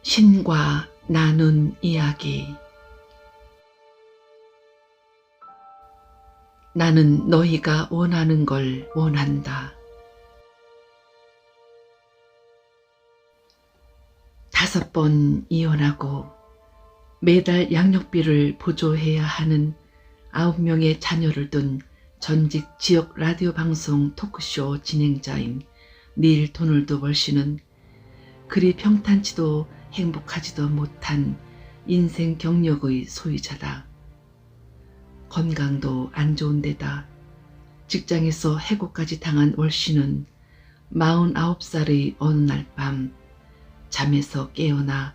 신과 나눈 이야기. 나는 너희가 원하는 걸 원한다. 5번 이혼하고 매달 양육비를 보조해야 하는 9명의 자녀를 둔 전직 지역 라디오 방송 토크쇼 진행자인 닐 도널드 월시는 그리 평탄치도 행복하지도 못한 인생 경력의 소유자다. 건강도 안 좋은 데다 직장에서 해고까지 당한 월시는 49살의 어느 날 밤 잠에서 깨어나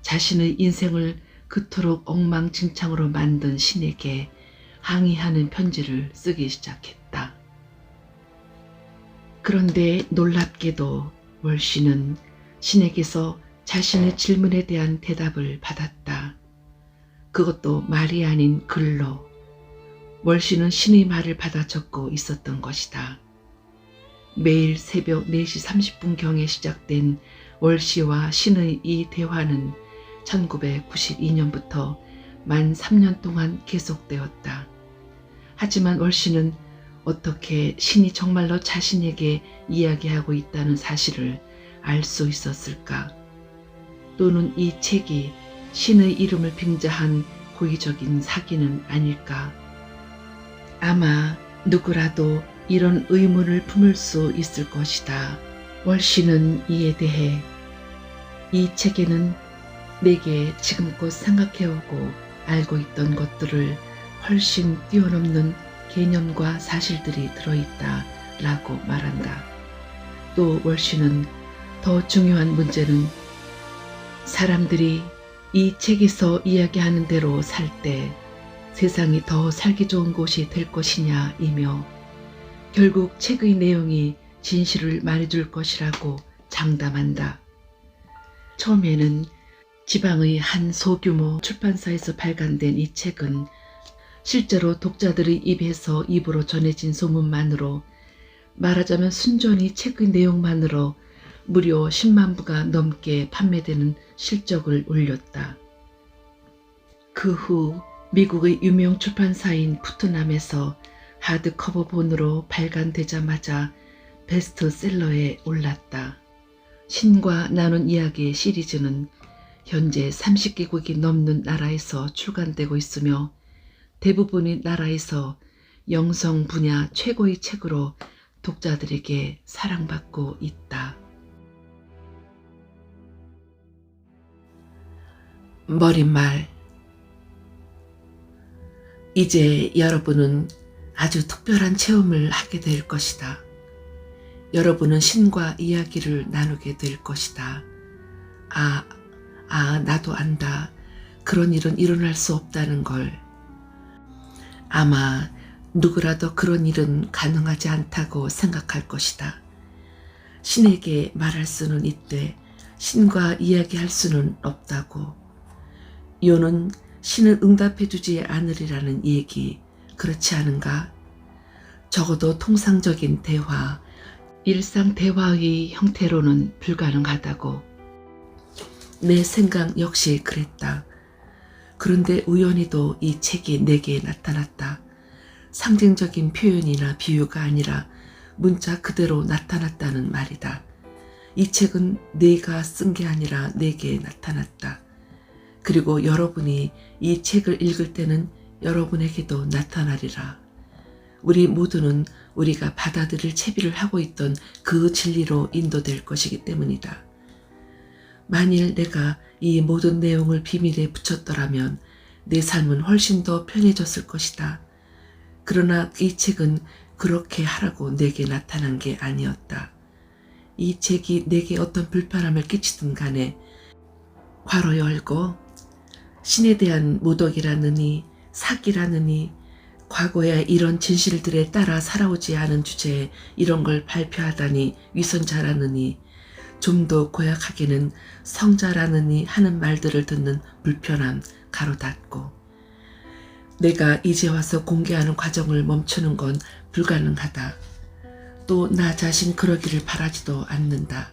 자신의 인생을 그토록 엉망진창으로 만든 신에게 항의하는 편지를 쓰기 시작했다. 그런데 놀랍게도 월시는 신에게서 자신의 질문에 대한 대답을 받았다. 그것도 말이 아닌 글로. 월시는 신의 말을 받아 적고 있었던 것이다. 매일 새벽 4시 30분경에 시작된 월시와 신의 이 대화는 1992년부터 만 3년 동안 계속되었다. 하지만 월시는 어떻게 신이 정말로 자신에게 이야기하고 있다는 사실을 알 수 있었을까? 또는 이 책이 신의 이름을 빙자한 고의적인 사기는 아닐까? 아마 누구라도 이런 의문을 품을 수 있을 것이다. 월시는 이에 대해 이 책에는 내게 지금껏 생각해오고 알고 있던 것들을 훨씬 뛰어넘는 개념과 사실들이 들어있다 라고 말한다. 또 월시는 더 중요한 문제는 사람들이 이 책에서 이야기하는 대로 살 때 세상이 더 살기 좋은 곳이 될 것이냐이며 결국 책의 내용이 진실을 말해줄 것이라고 장담한다. 처음에는 지방의 한 소규모 출판사에서 발간된 이 책은 실제로 독자들의 입에서 입으로 전해진 소문만으로 말하자면 순전히 책의 내용만으로 무려 10만 부가 넘게 판매되는 실적을 올렸다. 그 후 미국의 유명 출판사인 푸트남에서 하드커버본으로 발간되자마자 베스트셀러에 올랐다. 신과 나눈 이야기 시리즈는 현재 30개국이 넘는 나라에서 출간되고 있으며 대부분의 나라에서 영성 분야 최고의 책으로 독자들에게 사랑받고 있다. 머릿말. 이제 여러분은 아주 특별한 체험을 하게 될 것이다. 여러분은 신과 이야기를 나누게 될 것이다. 나도 안다. 그런 일은 일어날 수 없다는 걸. 아마 누구라도 그런 일은 가능하지 않다고 생각할 것이다. 신에게 말할 수는 있되 신과 이야기할 수는 없다고. 요는 신은 응답해주지 않으리라는 얘기, 그렇지 않은가? 적어도 통상적인 대화, 일상 대화의 형태로는 불가능하다고. 내 생각 역시 그랬다. 그런데 우연히도 이 책이 내게 나타났다. 상징적인 표현이나 비유가 아니라 문자 그대로 나타났다는 말이다. 이 책은 내가 쓴 게 아니라 내게 나타났다. 그리고 여러분이 이 책을 읽을 때는 여러분에게도 나타나리라. 우리 모두는 우리가 받아들일 채비를 하고 있던 그 진리로 인도될 것이기 때문이다. 만일 내가 이 모든 내용을 비밀에 붙였더라면 내 삶은 훨씬 더 편해졌을 것이다. 그러나 이 책은 그렇게 하라고 내게 나타난 게 아니었다. 이 책이 내게 어떤 불편함을 끼치든 간에 괄호 열고 신에 대한 모독이라느니 사기라느니 과거에 이런 진실들에 따라 살아오지 않은 주제에 이런 걸 발표하다니 위선자라느니 좀 더 고약하게는 성자라느니 하는 말들을 듣는 불편함 가로 닫고. 내가 이제 와서 공개하는 과정을 멈추는 건 불가능하다. 또 나 자신 그러기를 바라지도 않는다.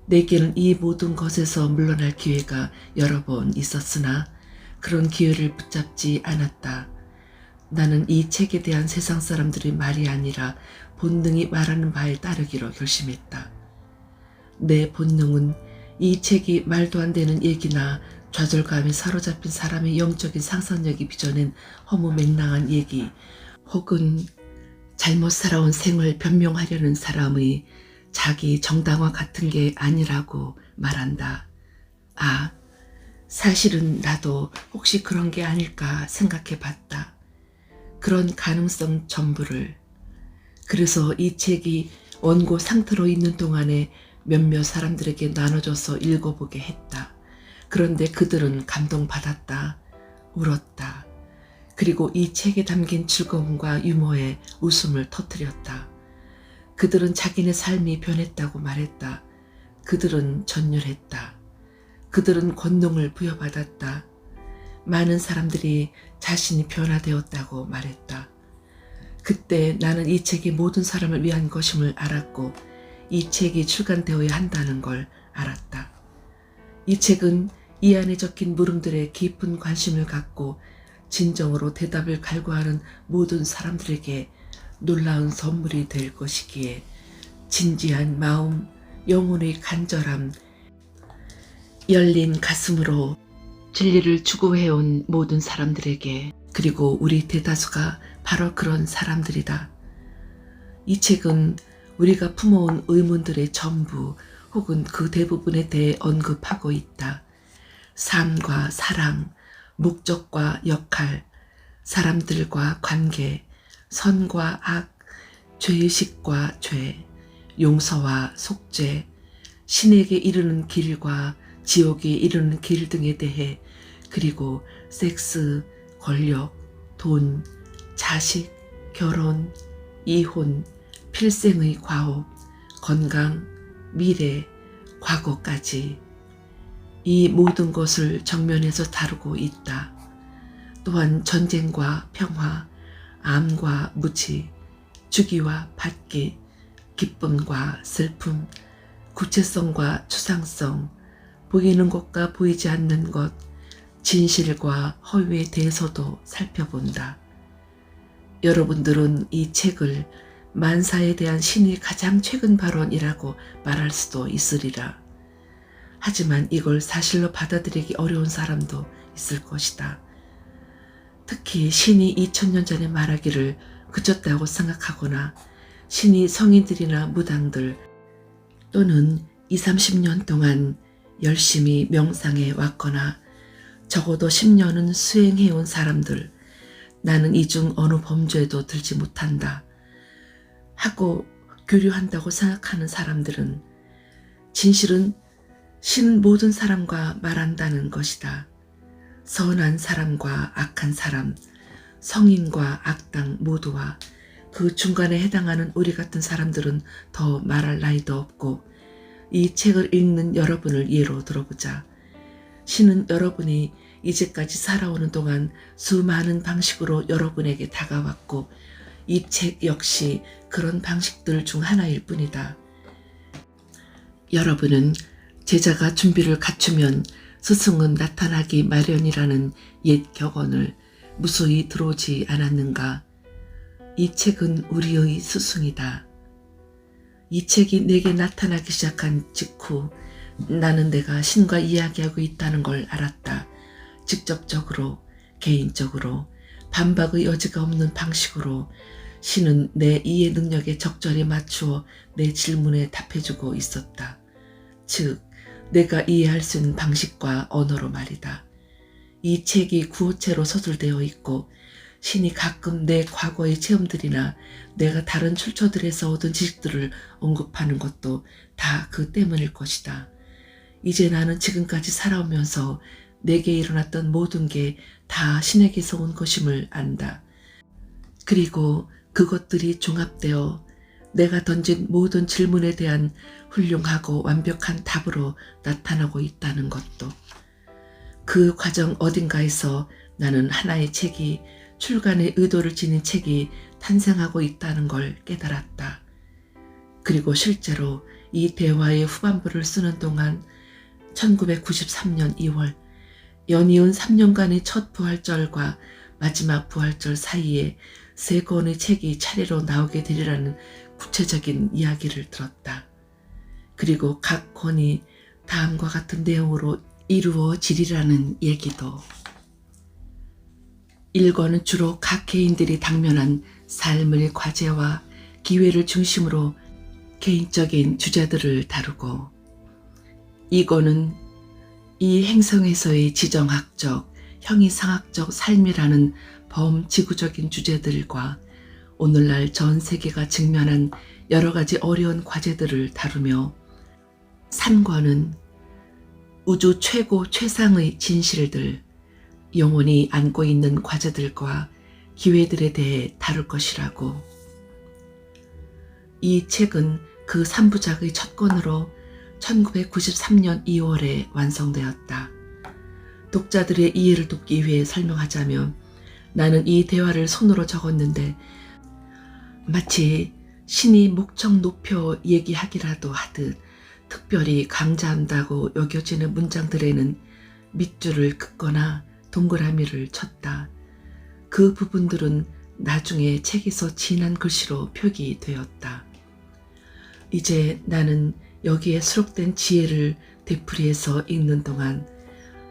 내게는 이 모든 것에서 물러날 기회가 여러 번 있었으나 그런 기회를 붙잡지 않았다. 나는 이 책에 대한 세상 사람들의 말이 아니라 본능이 말하는 바에 따르기로 결심했다. 내 본능은 이 책이 말도 안 되는 얘기나 좌절감에 사로잡힌 사람의 영적인 상상력이 빚어낸 허무맹랑한 얘기 혹은 잘못 살아온 생을 변명하려는 사람의 자기 정당화 같은 게 아니라고 말한다. 아, 사실은 나도 혹시 그런 게 아닐까 생각해 봤다. 그런 가능성 전부를. 그래서 이 책이 원고 상태로 있는 동안에 몇몇 사람들에게 나눠줘서 읽어보게 했다. 그런데 그들은 감동받았다. 울었다. 그리고 이 책에 담긴 즐거움과 유머에 웃음을 터뜨렸다. 그들은 자기네 삶이 변했다고 말했다. 그들은 전율했다. 그들은 권능을 부여받았다. 많은 사람들이 자신이 변화되었다고 말했다. 그때 나는 이 책이 모든 사람을 위한 것임을 알았고 이 책이 출간되어야 한다는 걸 알았다. 이 책은 이 안에 적힌 물음들에 깊은 관심을 갖고 진정으로 대답을 갈구하는 모든 사람들에게 놀라운 선물이 될 것이기에 진지한 마음, 영혼의 간절함, 열린 가슴으로 진리를 추구해온 모든 사람들에게 그리고 우리 대다수가 바로 그런 사람들이다. 이 책은 우리가 품어온 의문들의 전부 혹은 그 대부분에 대해 언급하고 있다. 삶과 사랑, 목적과 역할, 사람들과 관계, 선과 악, 죄의식과 죄, 용서와 속죄, 신에게 이르는 길과 지옥에 이르는 길 등에 대해 그리고 섹스, 권력, 돈, 자식, 결혼, 이혼, 필생의 과업, 건강, 미래, 과거까지 이 모든 것을 정면에서 다루고 있다. 또한 전쟁과 평화, 암과 무지, 주기와 받기, 기쁨과 슬픔, 구체성과 추상성, 보이는 것과 보이지 않는 것, 진실과 허위에 대해서도 살펴본다. 여러분들은 이 책을 만사에 대한 신의 가장 최근 발언이라고 말할 수도 있으리라. 하지만 이걸 사실로 받아들이기 어려운 사람도 있을 것이다. 특히 신이 2000년 전에 말하기를 그쳤다고 생각하거나 신이 성인들이나 무당들 또는 20, 30년 동안 열심히 명상해 왔거나 적어도 10년은 수행해온 사람들, 나는 이 중 어느 범죄에도 들지 못한다 하고 교류한다고 생각하는 사람들은 진실은 신은 모든 사람과 말한다는 것이다. 선한 사람과 악한 사람, 성인과 악당 모두와 그 중간에 해당하는 우리 같은 사람들은 더 말할 나위도 없고 이 책을 읽는 여러분을 예로 들어보자. 신은 여러분이 이제까지 살아오는 동안 수많은 방식으로 여러분에게 다가왔고 이 책 역시 그런 방식들 중 하나일 뿐이다. 여러분은 제자가 준비를 갖추면 스승은 나타나기 마련이라는 옛 격언을 무수히 들어오지 않았는가? 이 책은 우리의 스승이다. 이 책이 내게 나타나기 시작한 직후 나는 내가 신과 이야기하고 있다는 걸 알았다. 직접적으로, 개인적으로, 반박의 여지가 없는 방식으로 신은 내 이해 능력에 적절히 맞추어 내 질문에 답해주고 있었다. 즉, 내가 이해할 수 있는 방식과 언어로 말이다. 이 책이 구어체로 서술되어 있고 신이 가끔 내 과거의 체험들이나 내가 다른 출처들에서 얻은 지식들을 언급하는 것도 다 그 때문일 것이다. 이제 나는 지금까지 살아오면서 내게 일어났던 모든 게 다 신에게서 온 것임을 안다. 그리고 그것들이 종합되어 내가 던진 모든 질문에 대한 훌륭하고 완벽한 답으로 나타나고 있다는 것도. 그 과정 어딘가에서 나는 하나의 책이 출간의 의도를 지닌 책이 탄생하고 있다는 걸 깨달았다. 그리고 실제로 이 대화의 후반부를 쓰는 동안 1993년 2월 연이은 3년간의 첫 부활절과 마지막 부활절 사이에 3권의 책이 차례로 나오게 되리라는 구체적인 이야기를 들었다. 그리고 각 권이 다음과 같은 내용으로 이루어지리라는 얘기도. 1권은 주로 각 개인들이 당면한 삶의 과제와 기회를 중심으로 개인적인 주제들을 다루고, 2권은 이 행성에서의 지정학적, 형이상학적 삶이라는 범지구적인 주제들과 오늘날 전 세계가 직면한 여러 가지 어려운 과제들을 다루며, 3권은 우주 최고 최상의 진실들, 영혼이 안고 있는 과제들과 기회들에 대해 다룰 것이라고. 이 책은 그 3부작의 첫 권으로 1993년 2월에 완성되었다. 독자들의 이해를 돕기 위해 설명하자면, 나는 이 대화를 손으로 적었는데 마치 신이 목청 높여 얘기하기라도 하듯 특별히 강조한다고 여겨지는 문장들에는 밑줄을 긋거나 동그라미를 쳤다. 그 부분들은 나중에 책에서 진한 글씨로 표기되었다. 이제 나는 여기에 수록된 지혜를 되풀이해서 읽는 동안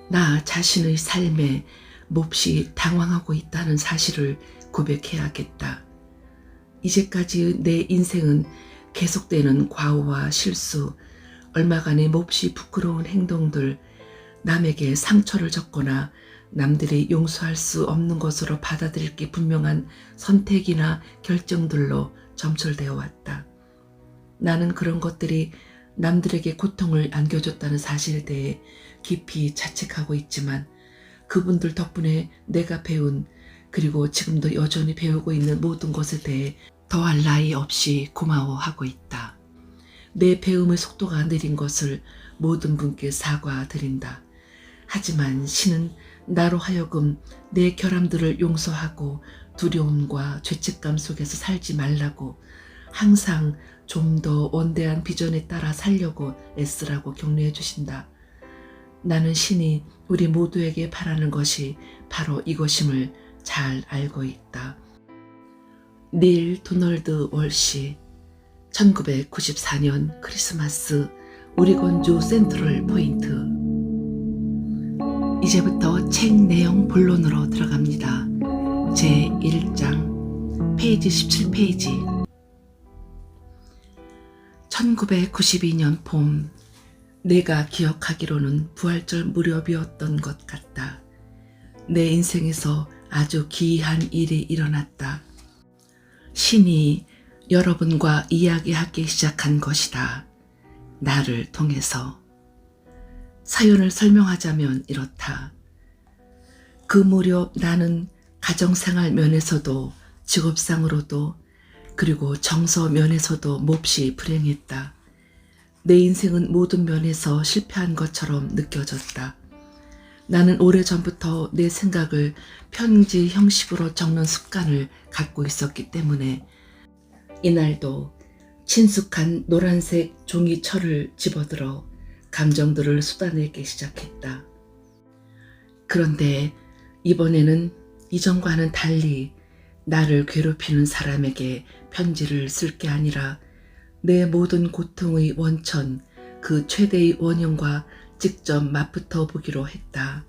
나 자신의 삶에 몹시 당황하고 있다는 사실을 고백해야겠다. 이제까지 내 인생은 계속되는 과오와 실수, 얼마간의 몹시 부끄러운 행동들, 남에게 상처를 줬거나 남들이 용서할 수 없는 것으로 받아들일 게 분명한 선택이나 결정들로 점철되어 왔다. 나는 그런 것들이 남들에게 고통을 안겨줬다는 사실에 대해 깊이 자책하고 있지만, 그분들 덕분에 내가 배운, 그리고 지금도 여전히 배우고 있는 모든 것에 대해 더할 나위 없이 고마워하고 있다. 내 배움의 속도가 느린 것을 모든 분께 사과드린다. 하지만 신은 나로 하여금 내 결함들을 용서하고 두려움과 죄책감 속에서 살지 말라고, 항상 좀 더 원대한 비전에 따라 살려고 애쓰라고 격려해 주신다. 나는 신이 우리 모두에게 바라는 것이 바로 이것임을 잘 알고 있다. 닐 도널드 월시, 1994년 크리스마스 오리곤주 센트럴 포인트. 이제부터 책 내용 본론으로 들어갑니다. 제1장 페이지 17페이지. 1992년 봄, 내가 기억하기로는 부활절 무렵이었던 것 같다. 내 인생에서 아주 기이한 일이 일어났다. 신이 여러분과 이야기하기 시작한 것이다. 나를 통해서. 사연을 설명하자면 이렇다. 그 무렵 나는 가정생활 면에서도 직업상으로도 그리고 정서 면에서도 몹시 불행했다. 내 인생은 모든 면에서 실패한 것처럼 느껴졌다. 나는 오래전부터 내 생각을 편지 형식으로 적는 습관을 갖고 있었기 때문에 이날도 친숙한 노란색 종이철을 집어들어 감정들을 쏟아내기 시작했다. 그런데 이번에는 이전과는 달리 나를 괴롭히는 사람에게 편지를 쓸 게 아니라 내 모든 고통의 원천, 그 최대의 원형과 직접 맞붙어 보기로 했다.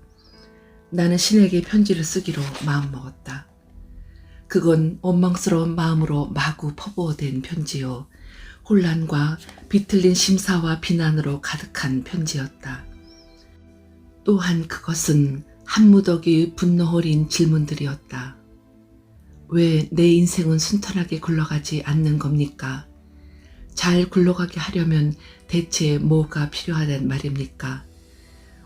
나는 신에게 편지를 쓰기로 마음먹었다. 그건 원망스러운 마음으로 마구 퍼부어댄 편지요. 혼란과 비틀린 심사와 비난으로 가득한 편지였다. 또한 그것은 한 무더기 분노 어린 질문들이었다. 왜 내 인생은 순탄하게 굴러가지 않는 겁니까? 잘 굴러가게 하려면 대체 뭐가 필요하단 말입니까?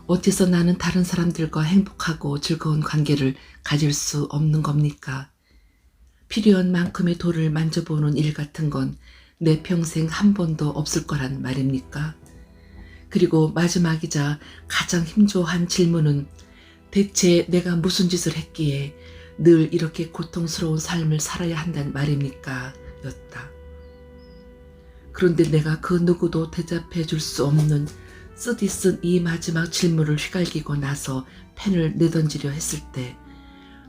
어째서 나는 다른 사람들과 행복하고 즐거운 관계를 가질 수 없는 겁니까? 필요한 만큼의 돌을 만져보는 일 같은 건 내 평생 한 번도 없을 거란 말입니까? 그리고 마지막이자 가장 힘조한 질문은 대체 내가 무슨 짓을 했기에 늘 이렇게 고통스러운 삶을 살아야 한단 말입니까? 였다. 그런데 내가 그 누구도 대답해 줄 수 없는 쓰디쓴 이 마지막 질문을 휘갈기고 나서 펜을 내던지려 했을 때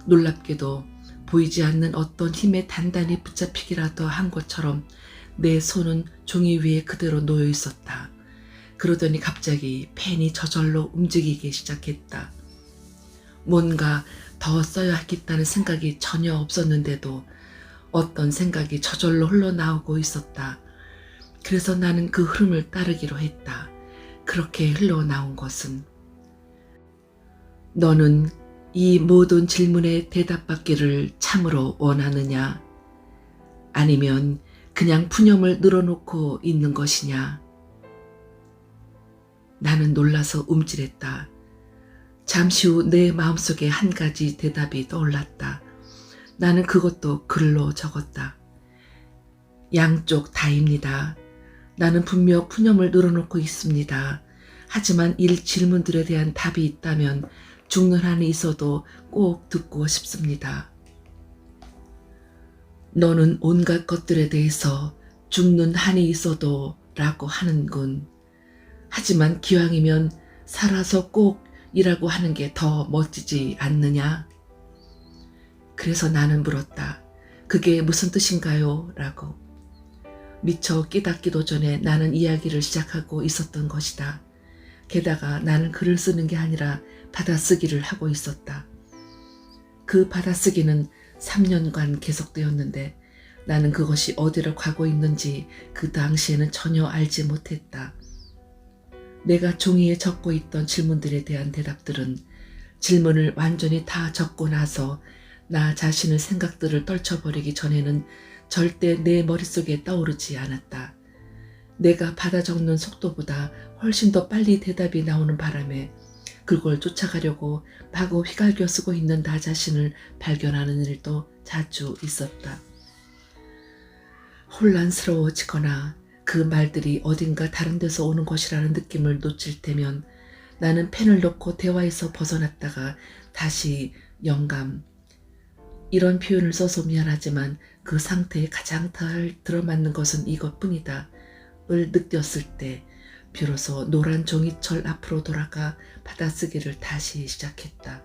놀랍게도 보이지 않는 어떤 힘에 단단히 붙잡히기라도 한 것처럼 내 손은 종이 위에 그대로 놓여 있었다. 그러더니 갑자기 펜이 저절로 움직이기 시작했다. 뭔가 더 써야 하겠다는 생각이 전혀 없었는데도 어떤 생각이 저절로 흘러나오고 있었다. 그래서 나는 그 흐름을 따르기로 했다. 그렇게 흘러나온 것은 너는 이 모든 질문에 대답받기를 참으로 원하느냐? 아니면 그냥 푸념을 늘어놓고 있는 것이냐? 나는 놀라서 움찔했다. 잠시 후 내 마음속에 한 가지 대답이 떠올랐다. 나는 그것도 글로 적었다. 양쪽 다입니다. 나는 분명 푸념을 늘어놓고 있습니다. 하지만 이 질문들에 대한 답이 있다면 죽는 한이 있어도 꼭 듣고 싶습니다. 너는 온갖 것들에 대해서 죽는 한이 있어도 라고 하는군. 하지만 기왕이면 살아서 꼭 이라고 하는 게 더 멋지지 않느냐? 그래서 나는 물었다. 그게 무슨 뜻인가요? 라고. 미처 깨닫기도 전에 나는 이야기를 시작하고 있었던 것이다. 게다가 나는 글을 쓰는 게 아니라 받아쓰기를 하고 있었다. 그 받아쓰기는 3년간 계속되었는데 나는 그것이 어디로 가고 있는지 그 당시에는 전혀 알지 못했다. 내가 종이에 적고 있던 질문들에 대한 대답들은 질문을 완전히 다 적고 나서 나 자신의 생각들을 떨쳐버리기 전에는 절대 내 머릿속에 떠오르지 않았다. 내가 받아 적는 속도보다 훨씬 더 빨리 대답이 나오는 바람에 그걸 쫓아가려고 마구 휘갈겨 쓰고 있는 나 자신을 발견하는 일도 자주 있었다. 혼란스러워지거나 그 말들이 어딘가 다른 데서 오는 것이라는 느낌을 놓칠 때면 나는 펜을 놓고 대화에서 벗어났다가 다시 영감, 이런 표현을 써서 미안하지만 그 상태에 가장 잘 들어맞는 것은 이것뿐이다 을 느꼈을 때 비로소 노란 종이철 앞으로 돌아가 받아쓰기를 다시 시작했다.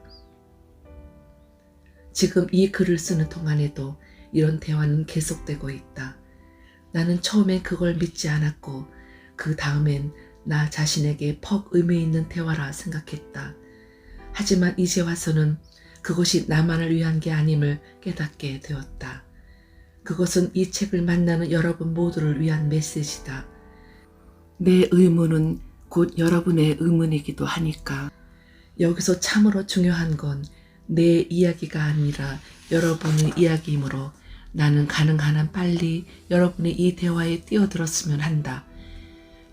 지금 이 글을 쓰는 동안에도 이런 대화는 계속되고 있다. 나는 처음엔 그걸 믿지 않았고 그 다음엔 나 자신에게 퍽 의미 있는 대화라 생각했다. 하지만 이제 와서는 그것이 나만을 위한 게 아님을 깨닫게 되었다. 그것은 이 책을 만나는 여러분 모두를 위한 메시지다. 내 의문은 곧 여러분의 의문이기도 하니까. 여기서 참으로 중요한 건 내 이야기가 아니라 여러분의 이야기이므로 나는 가능한 한 빨리 여러분의 이 대화에 뛰어들었으면 한다.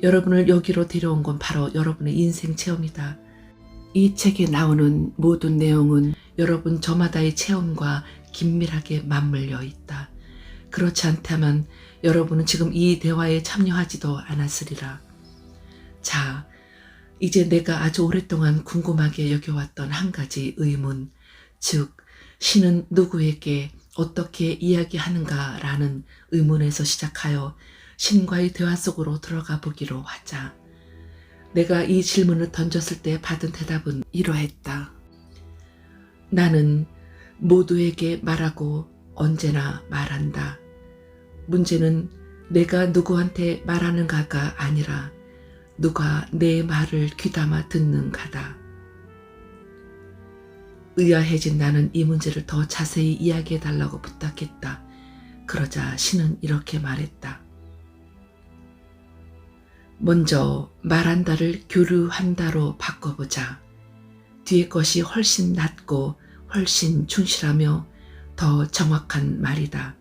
여러분을 여기로 데려온 건 바로 여러분의 인생 체험이다. 이 책에 나오는 모든 내용은 여러분 저마다의 체험과 긴밀하게 맞물려 있다. 그렇지 않다면 여러분은 지금 이 대화에 참여하지도 않았으리라. 자, 이제 내가 아주 오랫동안 궁금하게 여겨왔던 한 가지 의문, 즉 신은 누구에게 어떻게 이야기하는가라는 의문에서 시작하여 신과의 대화 속으로 들어가 보기로 하자. 내가 이 질문을 던졌을 때 받은 대답은 이러했다. 나는 모두에게 말하고 언제나 말한다. 문제는 내가 누구한테 말하는가가 아니라 누가 내 말을 귀담아 듣는가다. 의아해진 나는 이 문제를 더 자세히 이야기해달라고 부탁했다. 그러자 신은 이렇게 말했다. 먼저 말한다를 교류한다로 바꿔보자. 뒤에 것이 훨씬 낫고 훨씬 충실하며 더 정확한 말이다.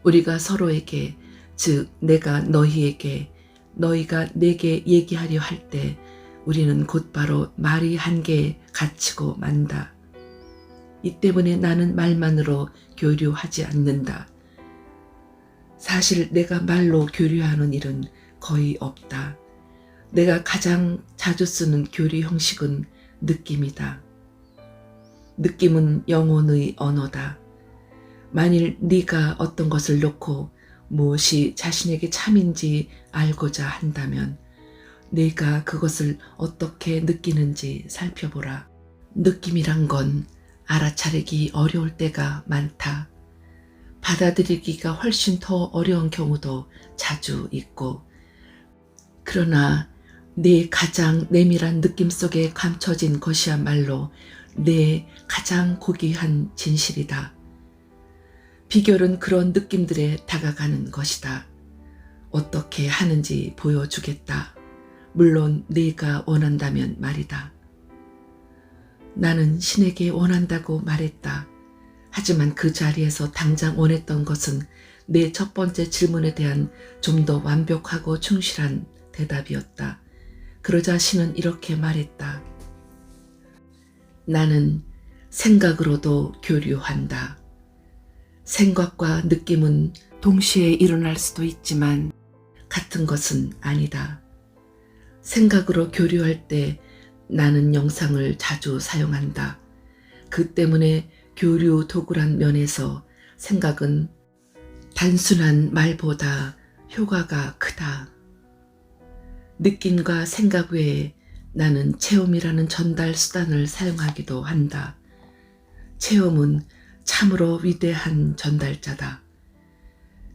우리가 서로에게, 즉 내가 너희에게, 너희가 내게 얘기하려 할 때 우리는 곧바로 말이 한계에 갇히고 만다. 이 때문에 나는 말만으로 교류하지 않는다. 사실 내가 말로 교류하는 일은 거의 없다. 내가 가장 자주 쓰는 교류 형식은 느낌이다. 느낌은 영혼의 언어다. 만일 네가 어떤 것을 놓고 무엇이 자신에게 참인지 알고자 한다면 내가 그것을 어떻게 느끼는지 살펴보라. 느낌이란 건 알아차리기 어려울 때가 많다. 받아들이기가 훨씬 더 어려운 경우도 자주 있고, 그러나 내 가장 내밀한 느낌 속에 감춰진 것이야말로 내 가장 고귀한 진실이다. 비결은 그런 느낌들에 다가가는 것이다. 어떻게 하는지 보여주겠다. 물론 네가 원한다면 말이다. 나는 신에게 원한다고 말했다. 하지만 그 자리에서 당장 원했던 것은 내 첫 번째 질문에 대한 좀 더 완벽하고 충실한 대답이었다. 그러자 신은 이렇게 말했다. 나는 생각으로도 교류한다. 생각과 느낌은 동시에 일어날 수도 있지만 같은 것은 아니다. 생각으로 교류할 때 나는 영상을 자주 사용한다. 그 때문에 교류 도구란 면에서 생각은 단순한 말보다 효과가 크다. 느낌과 생각 외에 나는 체험이라는 전달 수단을 사용하기도 한다. 체험은 참으로 위대한 전달자다.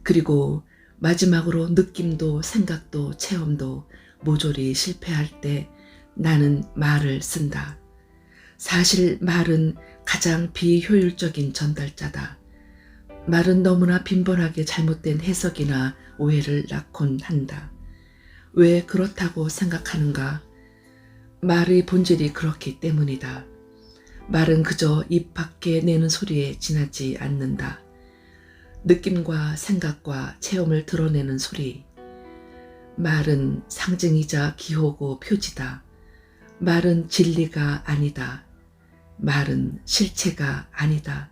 그리고 마지막으로 느낌도 생각도 체험도 모조리 실패할 때 나는 말을 쓴다. 사실 말은 가장 비효율적인 전달자다. 말은 너무나 빈번하게 잘못된 해석이나 오해를 낳곤 한다. 왜 그렇다고 생각하는가? 말의 본질이 그렇기 때문이다. 말은 그저 입 밖에 내는 소리에 지나지 않는다. 느낌과 생각과 체험을 드러내는 소리. 말은 상징이자 기호고 표지다. 말은 진리가 아니다. 말은 실체가 아니다.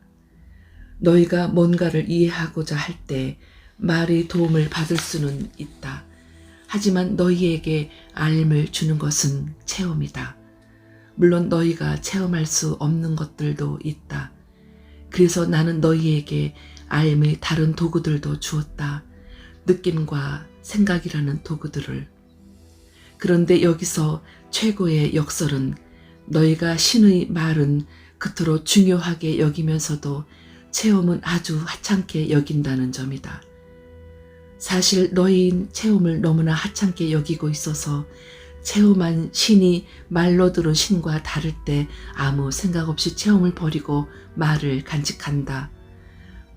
너희가 뭔가를 이해하고자 할 때 말의 도움을 받을 수는 있다. 하지만 너희에게 알림을 주는 것은 체험이다. 물론 너희가 체험할 수 없는 것들도 있다. 그래서 나는 너희에게 알림의 다른 도구들도 주었다. 느낌과 생각이라는 도구들을. 그런데 여기서 최고의 역설은 너희가 신의 말은 그토록 중요하게 여기면서도 체험은 아주 하찮게 여긴다는 점이다. 사실 너희인 체험을 너무나 하찮게 여기고 있어서 체험한 신이 말로 들은 신과 다를 때 아무 생각 없이 체험을 버리고 말을 간직한다.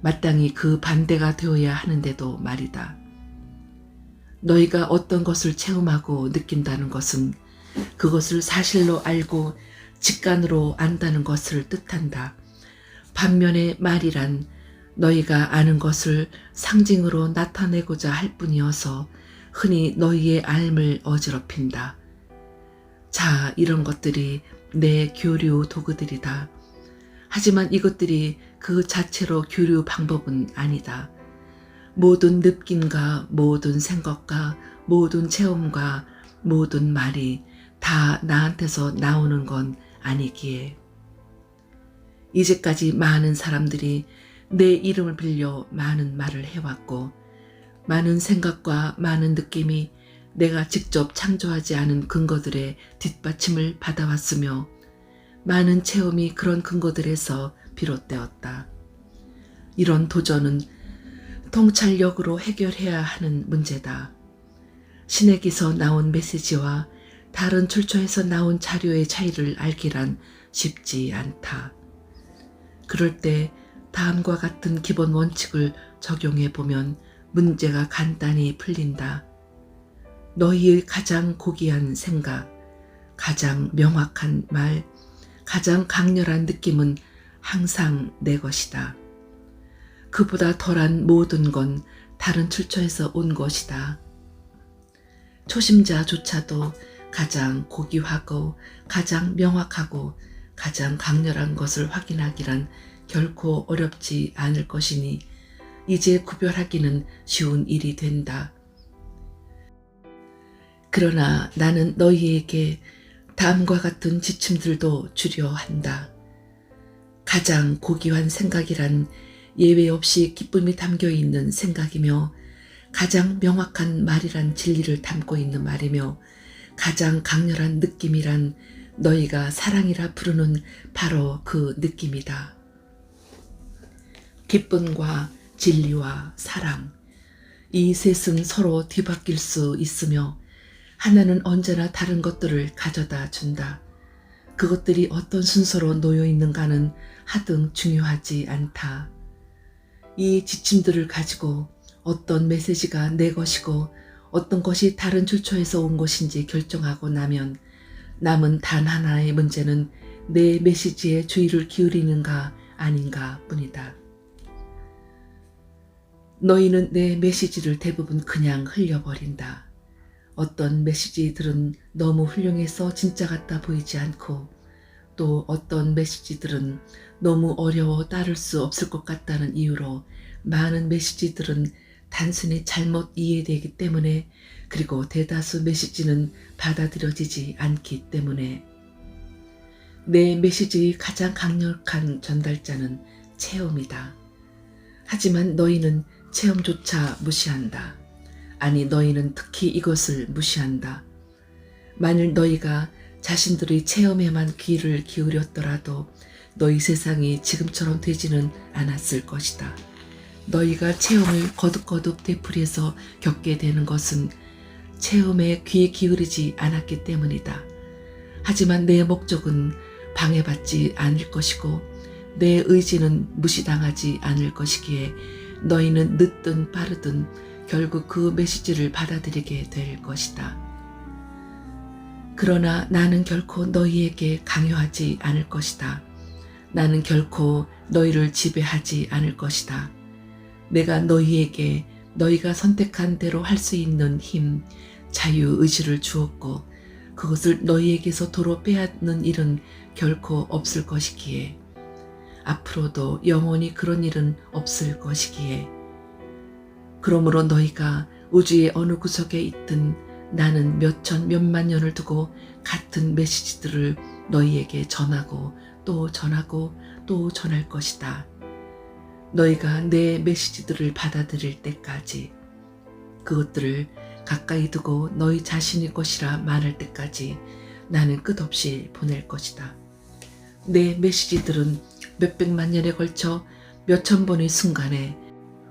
마땅히 그 반대가 되어야 하는데도 말이다. 너희가 어떤 것을 체험하고 느낀다는 것은 그것을 사실로 알고 직관으로 안다는 것을 뜻한다. 반면에 말이란 너희가 아는 것을 상징으로 나타내고자 할 뿐이어서 흔히 너희의 알을 어지럽힌다. 자, 이런 것들이 내 교류 도구들이다. 하지만 이것들이 그 자체로 교류 방법은 아니다. 모든 느낌과 모든 생각과 모든 체험과 모든 말이 다 나한테서 나오는 건 아니기에. 이제까지 많은 사람들이 내 이름을 빌려 많은 말을 해왔고 많은 생각과 많은 느낌이 내가 직접 창조하지 않은 근거들의 뒷받침을 받아왔으며 많은 체험이 그런 근거들에서 비롯되었다. 이런 도전은 통찰력으로 해결해야 하는 문제다. 신에게서 나온 메시지와 다른 출처에서 나온 자료의 차이를 알기란 쉽지 않다. 그럴 때 다음과 같은 기본 원칙을 적용해 보면 문제가 간단히 풀린다. 너희의 가장 고귀한 생각, 가장 명확한 말, 가장 강렬한 느낌은 항상 내 것이다. 그보다 덜한 모든 건 다른 출처에서 온 것이다. 초심자조차도 가장 고귀하고 가장 명확하고 가장 강렬한 것을 확인하기란 결코 어렵지 않을 것이니 이제 구별하기는 쉬운 일이 된다. 그러나 나는 너희에게 다음과 같은 지침들도 주려 한다. 가장 고귀한 생각이란 예외 없이 기쁨이 담겨 있는 생각이며 가장 명확한 말이란 진리를 담고 있는 말이며 가장 강렬한 느낌이란 너희가 사랑이라 부르는 바로 그 느낌이다. 기쁨과 진리와 사랑, 이 셋은 서로 뒤바뀔 수 있으며 하나는 언제나 다른 것들을 가져다 준다. 그것들이 어떤 순서로 놓여 있는가는 하등 중요하지 않다. 이 지침들을 가지고 어떤 메시지가 내 것이고 어떤 것이 다른 출처에서 온 것인지 결정하고 나면 남은 단 하나의 문제는 내 메시지에 주의를 기울이는가 아닌가 뿐이다. 너희는 내 메시지를 대부분 그냥 흘려버린다. 어떤 메시지들은 너무 훌륭해서 진짜 같아 보이지 않고 또 어떤 메시지들은 너무 어려워 따를 수 없을 것 같다는 이유로 많은 메시지들은 단순히 잘못 이해되기 때문에 그리고 대다수 메시지는 받아들여지지 않기 때문에 내 메시지의 가장 강력한 전달자는 체험이다. 하지만 너희는 체험조차 무시한다. 아니 너희는 특히 이것을 무시한다. 만일 너희가 자신들의 체험에만 귀를 기울였더라도 너희 세상이 지금처럼 되지는 않았을 것이다. 너희가 체험을 거듭거듭 되풀이해서 겪게 되는 것은 체험에 귀 기울이지 않았기 때문이다. 하지만 내 목적은 방해받지 않을 것이고 내 의지는 무시당하지 않을 것이기에 너희는 늦든 빠르든 결국 그 메시지를 받아들이게 될 것이다. 그러나 나는 결코 너희에게 강요하지 않을 것이다. 나는 결코 너희를 지배하지 않을 것이다. 내가 너희에게 너희가 선택한 대로 할 수 있는 힘, 자유의지를 주었고 그것을 너희에게서 도로 빼앗는 일은 결코 없을 것이기에 앞으로도 영원히 그런 일은 없을 것이기에 그러므로 너희가 우주의 어느 구석에 있든 나는 몇천 몇만 년을 두고 같은 메시지들을 너희에게 전하고 또 전하고 또 전할 것이다. 너희가 내 메시지들을 받아들일 때까지 그것들을 가까이 두고 너희 자신의 것이라 말할 때까지 나는 끝없이 보낼 것이다. 내 메시지들은 몇백만 년에 걸쳐 몇천 번의 순간에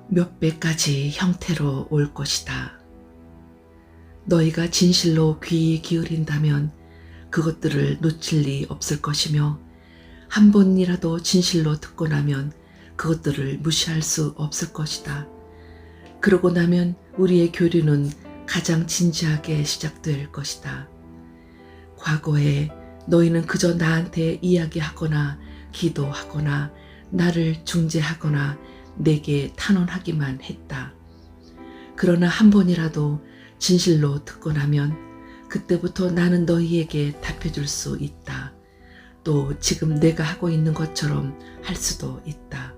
몇백 가지 형태로 올 것이다. 너희가 진실로 귀 기울인다면 그것들을 놓칠 리 없을 것이며 한 번이라도 진실로 듣고 나면 그것들을 무시할 수 없을 것이다. 그러고 나면 우리의 교류는 가장 진지하게 시작될 것이다. 과거에 너희는 그저 나한테 이야기하거나 기도하거나 나를 중재하거나 내게 탄원하기만 했다. 그러나 한 번이라도 진실로 듣고 나면 그때부터 나는 너희에게 답해줄 수 있다. 또 지금 내가 하고 있는 것처럼 할 수도 있다.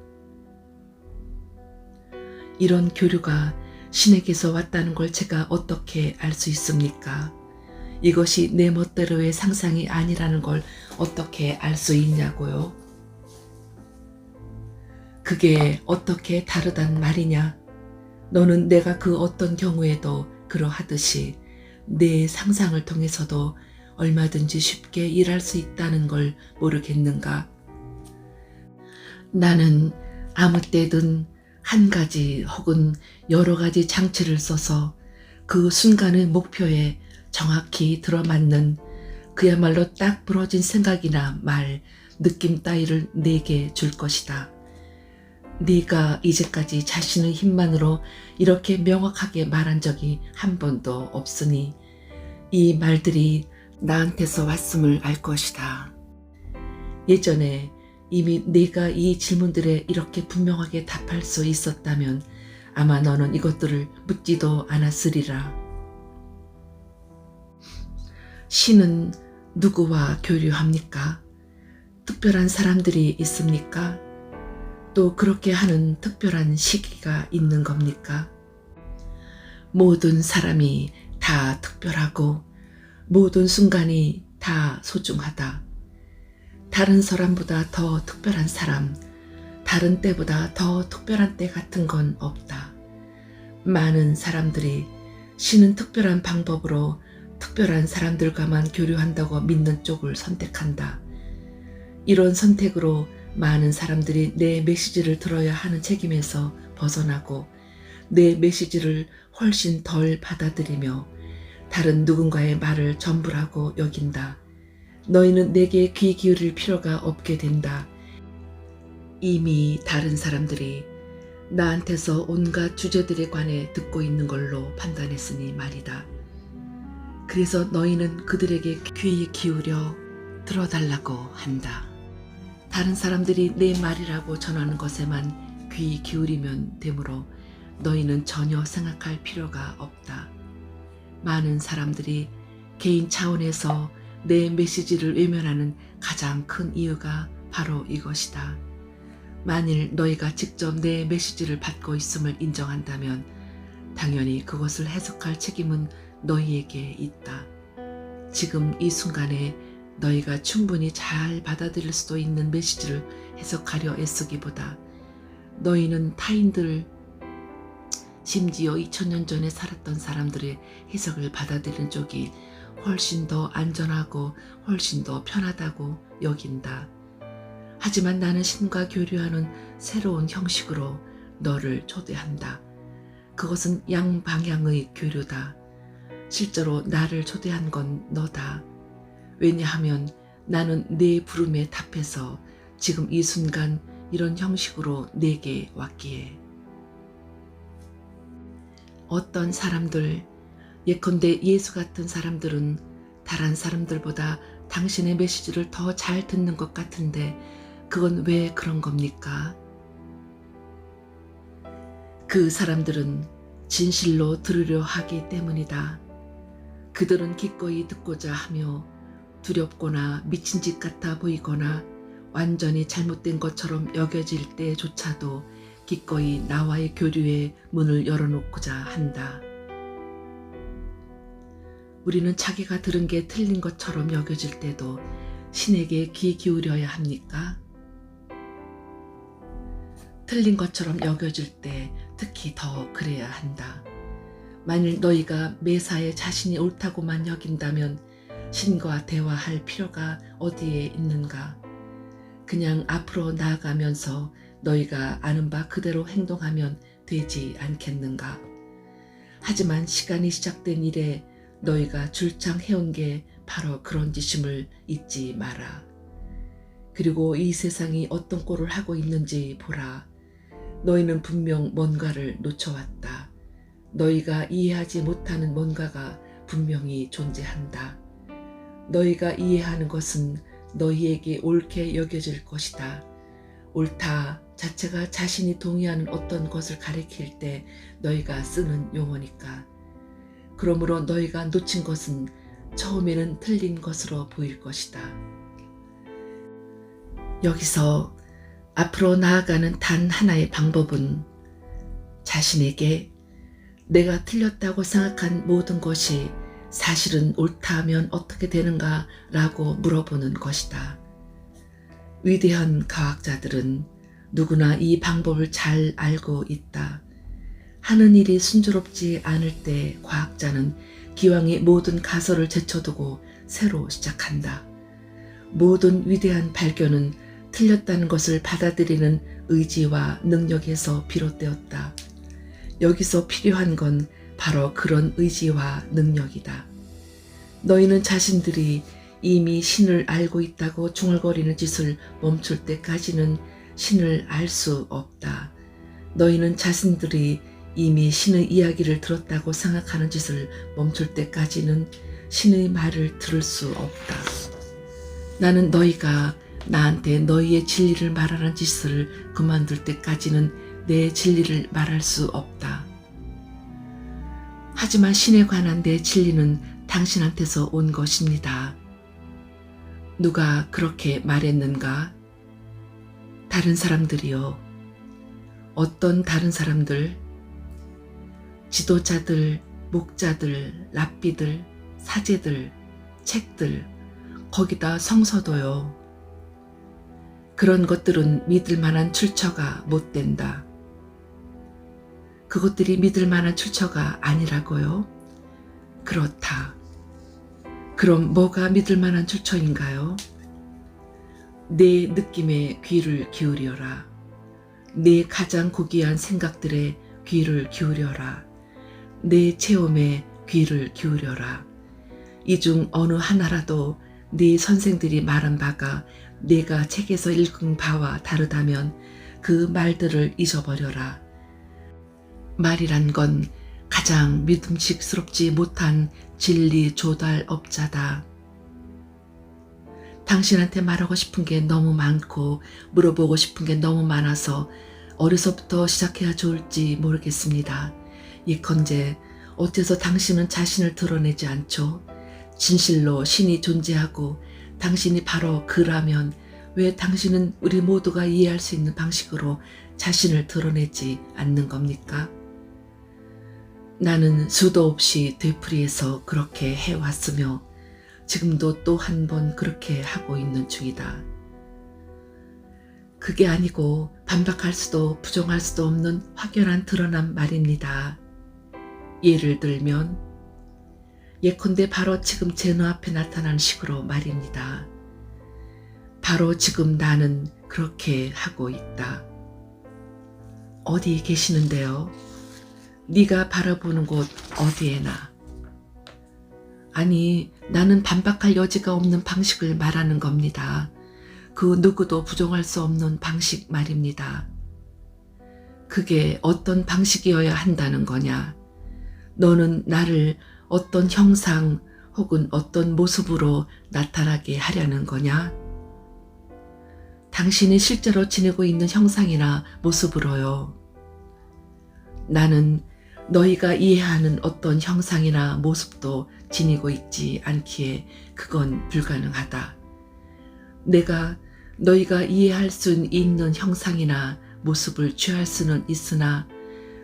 이런 교류가 신에게서 왔다는 걸 제가 어떻게 알 수 있습니까? 이것이 내 멋대로의 상상이 아니라는 걸 어떻게 알 수 있냐고요? 그게 어떻게 다르단 말이냐? 너는 내가 그 어떤 경우에도 그러하듯이 내 상상을 통해서도 얼마든지 쉽게 일할 수 있다는 걸 모르겠는가? 나는 아무 때든 한 가지 혹은 여러 가지 장치를 써서 그 순간의 목표에 정확히 들어맞는 그야말로 딱 부러진 생각이나 말, 느낌 따위를 내게 줄 것이다. 네가 이제까지 자신의 힘만으로 이렇게 명확하게 말한 적이 한 번도 없으니 이 말들이 나한테서 왔음을 알 것이다. 예전에 이미 네가 이 질문들에 이렇게 분명하게 답할 수 있었다면 아마 너는 이것들을 묻지도 않았으리라. 신은 누구와 교류합니까? 특별한 사람들이 있습니까? 또 그렇게 하는 특별한 시기가 있는 겁니까? 모든 사람이 다 특별하고 모든 순간이 다 소중하다. 다른 사람보다 더 특별한 사람, 다른 때보다 더 특별한 때 같은 건 없다. 많은 사람들이 신은 특별한 방법으로 특별한 사람들과만 교류한다고 믿는 쪽을 선택한다. 이런 선택으로 많은 사람들이 내 메시지를 들어야 하는 책임에서 벗어나고 내 메시지를 훨씬 덜 받아들이며 다른 누군가의 말을 전부라고 여긴다. 너희는 내게 귀 기울일 필요가 없게 된다. 이미 다른 사람들이 나한테서 온갖 주제들에 관해 듣고 있는 걸로 판단했으니 말이다. 그래서 너희는 그들에게 귀 기울여 들어달라고 한다. 다른 사람들이 내 말이라고 전하는 것에만 귀 기울이면 되므로 너희는 전혀 생각할 필요가 없다. 많은 사람들이 개인 차원에서 내 메시지를 외면하는 가장 큰 이유가 바로 이것이다. 만일 너희가 직접 내 메시지를 받고 있음을 인정한다면 당연히 그것을 해석할 책임은 너희에게 있다. 지금 이 순간에 너희가 충분히 잘 받아들일 수도 있는 메시지를 해석하려 애쓰기보다 너희는 타인들, 심지어 2000년 전에 살았던 사람들의 해석을 받아들이는 쪽이 훨씬 더 안전하고 훨씬 더 편하다고 여긴다. 하지만 나는 신과 교류하는 새로운 형식으로 너를 초대한다. 그것은 양방향의 교류다. 실제로 나를 초대한 건 너다. 왜냐하면 나는 내 부름에 답해서 지금 이 순간 이런 형식으로 내게 왔기에. 어떤 사람들, 예컨대 예수 같은 사람들은 다른 사람들보다 당신의 메시지를 더 잘 듣는 것 같은데 그건 왜 그런 겁니까? 그 사람들은 진실로 들으려 하기 때문이다. 그들은 기꺼이 듣고자 하며 두렵거나 미친 짓 같아 보이거나 완전히 잘못된 것처럼 여겨질 때조차도 기꺼이 나와의 교류의 문을 열어놓고자 한다. 우리는 자기가 들은 게 틀린 것처럼 여겨질 때도 신에게 귀 기울여야 합니까? 틀린 것처럼 여겨질 때 특히 더 그래야 한다. 만일 너희가 매사에 자신이 옳다고만 여긴다면 신과 대화할 필요가 어디에 있는가? 그냥 앞으로 나아가면서 너희가 아는 바 그대로 행동하면 되지 않겠는가? 하지만 시간이 시작된 이래 너희가 줄창 해온 게 바로 그런 짓임을 잊지 마라. 그리고 이 세상이 어떤 꼴을 하고 있는지 보라. 너희는 분명 뭔가를 놓쳐왔다. 너희가 이해하지 못하는 뭔가가 분명히 존재한다. 너희가 이해하는 것은 너희에게 옳게 여겨질 것이다. 옳다 자체가 자신이 동의하는 어떤 것을 가리킬 때 너희가 쓰는 용어니까. 그러므로 너희가 놓친 것은 처음에는 틀린 것으로 보일 것이다. 여기서 앞으로 나아가는 단 하나의 방법은 자신에게 내가 틀렸다고 생각한 모든 것이 사실은 옳다 하면 어떻게 되는가 라고 물어보는 것이다. 위대한 과학자들은 누구나 이 방법을 잘 알고 있다. 하는 일이 순조롭지 않을 때 과학자는 기왕의 모든 가설을 제쳐두고 새로 시작한다. 모든 위대한 발견은 틀렸다는 것을 받아들이는 의지와 능력에서 비롯되었다. 여기서 필요한 건 바로 그런 의지와 능력이다. 너희는 자신들이 이미 신을 알고 있다고 중얼거리는 짓을 멈출 때까지는 신을 알 수 없다. 너희는 자신들이 이미 신의 이야기를 들었다고 생각하는 짓을 멈출 때까지는 신의 말을 들을 수 없다. 나는 너희가 나한테 너희의 진리를 말하는 짓을 그만둘 때까지는 내 진리를 말할 수 없다. 하지만 신에 관한 내 진리는 당신한테서 온 것입니다. 누가 그렇게 말했는가? 다른 사람들이요. 어떤 다른 사람들? 지도자들, 목자들, 랍비들, 사제들, 책들, 거기다 성서도요. 그런 것들은 믿을 만한 출처가 못 된다. 그것들이 믿을 만한 출처가 아니라고요? 그렇다. 그럼 뭐가 믿을 만한 출처인가요? 내 느낌에 귀를 기울여라. 내 가장 고귀한 생각들에 귀를 기울여라. 내 체험에 귀를 기울여라. 이 중 어느 하나라도 네 선생들이 말한 바가 내가 책에서 읽은 바와 다르다면 그 말들을 잊어버려라. 말이란 건 가장 믿음직스럽지 못한 진리 조달업자다. 당신한테 말하고 싶은 게 너무 많고 물어보고 싶은 게 너무 많아서 어디서부터 시작해야 좋을지 모르겠습니다. 예컨대 어째서 당신은 자신을 드러내지 않죠? 진실로 신이 존재하고 당신이 바로 그라면 왜 당신은 우리 모두가 이해할 수 있는 방식으로 자신을 드러내지 않는 겁니까? 나는 수도 없이 되풀이해서 그렇게 해왔으며 지금도 또 한 번 그렇게 하고 있는 중이다. 그게 아니고 반박할 수도 부정할 수도 없는 확연한 드러난 말입니다. 예를 들면 예컨대 바로 지금 제 눈앞에 나타난 식으로 말입니다. 바로 지금 나는 그렇게 하고 있다. 어디 계시는데요? 네가 바라보는 곳 어디에나. 아니, 나는 반박할 여지가 없는 방식을 말하는 겁니다. 그 누구도 부정할 수 없는 방식 말입니다. 그게 어떤 방식이어야 한다는 거냐? 너는 나를 어떤 형상 혹은 어떤 모습으로 나타나게 하려는 거냐? 당신이 실제로 지니고 있는 형상이나 모습으로요. 나는 너희가 이해하는 어떤 형상이나 모습도 지니고 있지 않기에 그건 불가능하다. 내가 너희가 이해할 수 있는 형상이나 모습을 취할 수는 있으나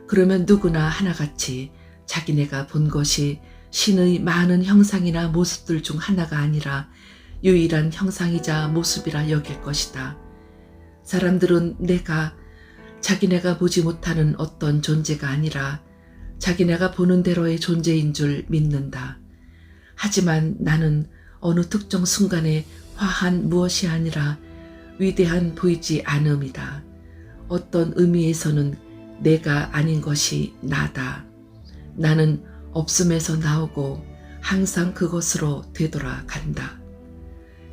그러면 누구나 하나같이 자기네가 본 것이 신의 많은 형상이나 모습들 중 하나가 아니라 유일한 형상이자 모습이라 여길 것이다. 사람들은 내가 자기네가 보지 못하는 어떤 존재가 아니라 자기네가 보는 대로의 존재인 줄 믿는다. 하지만 나는 어느 특정 순간에 화한 무엇이 아니라 위대한 보이지 않음이다. 어떤 의미에서는 내가 아닌 것이 나다. 나는 없음에서 나오고 항상 그것으로 되돌아간다.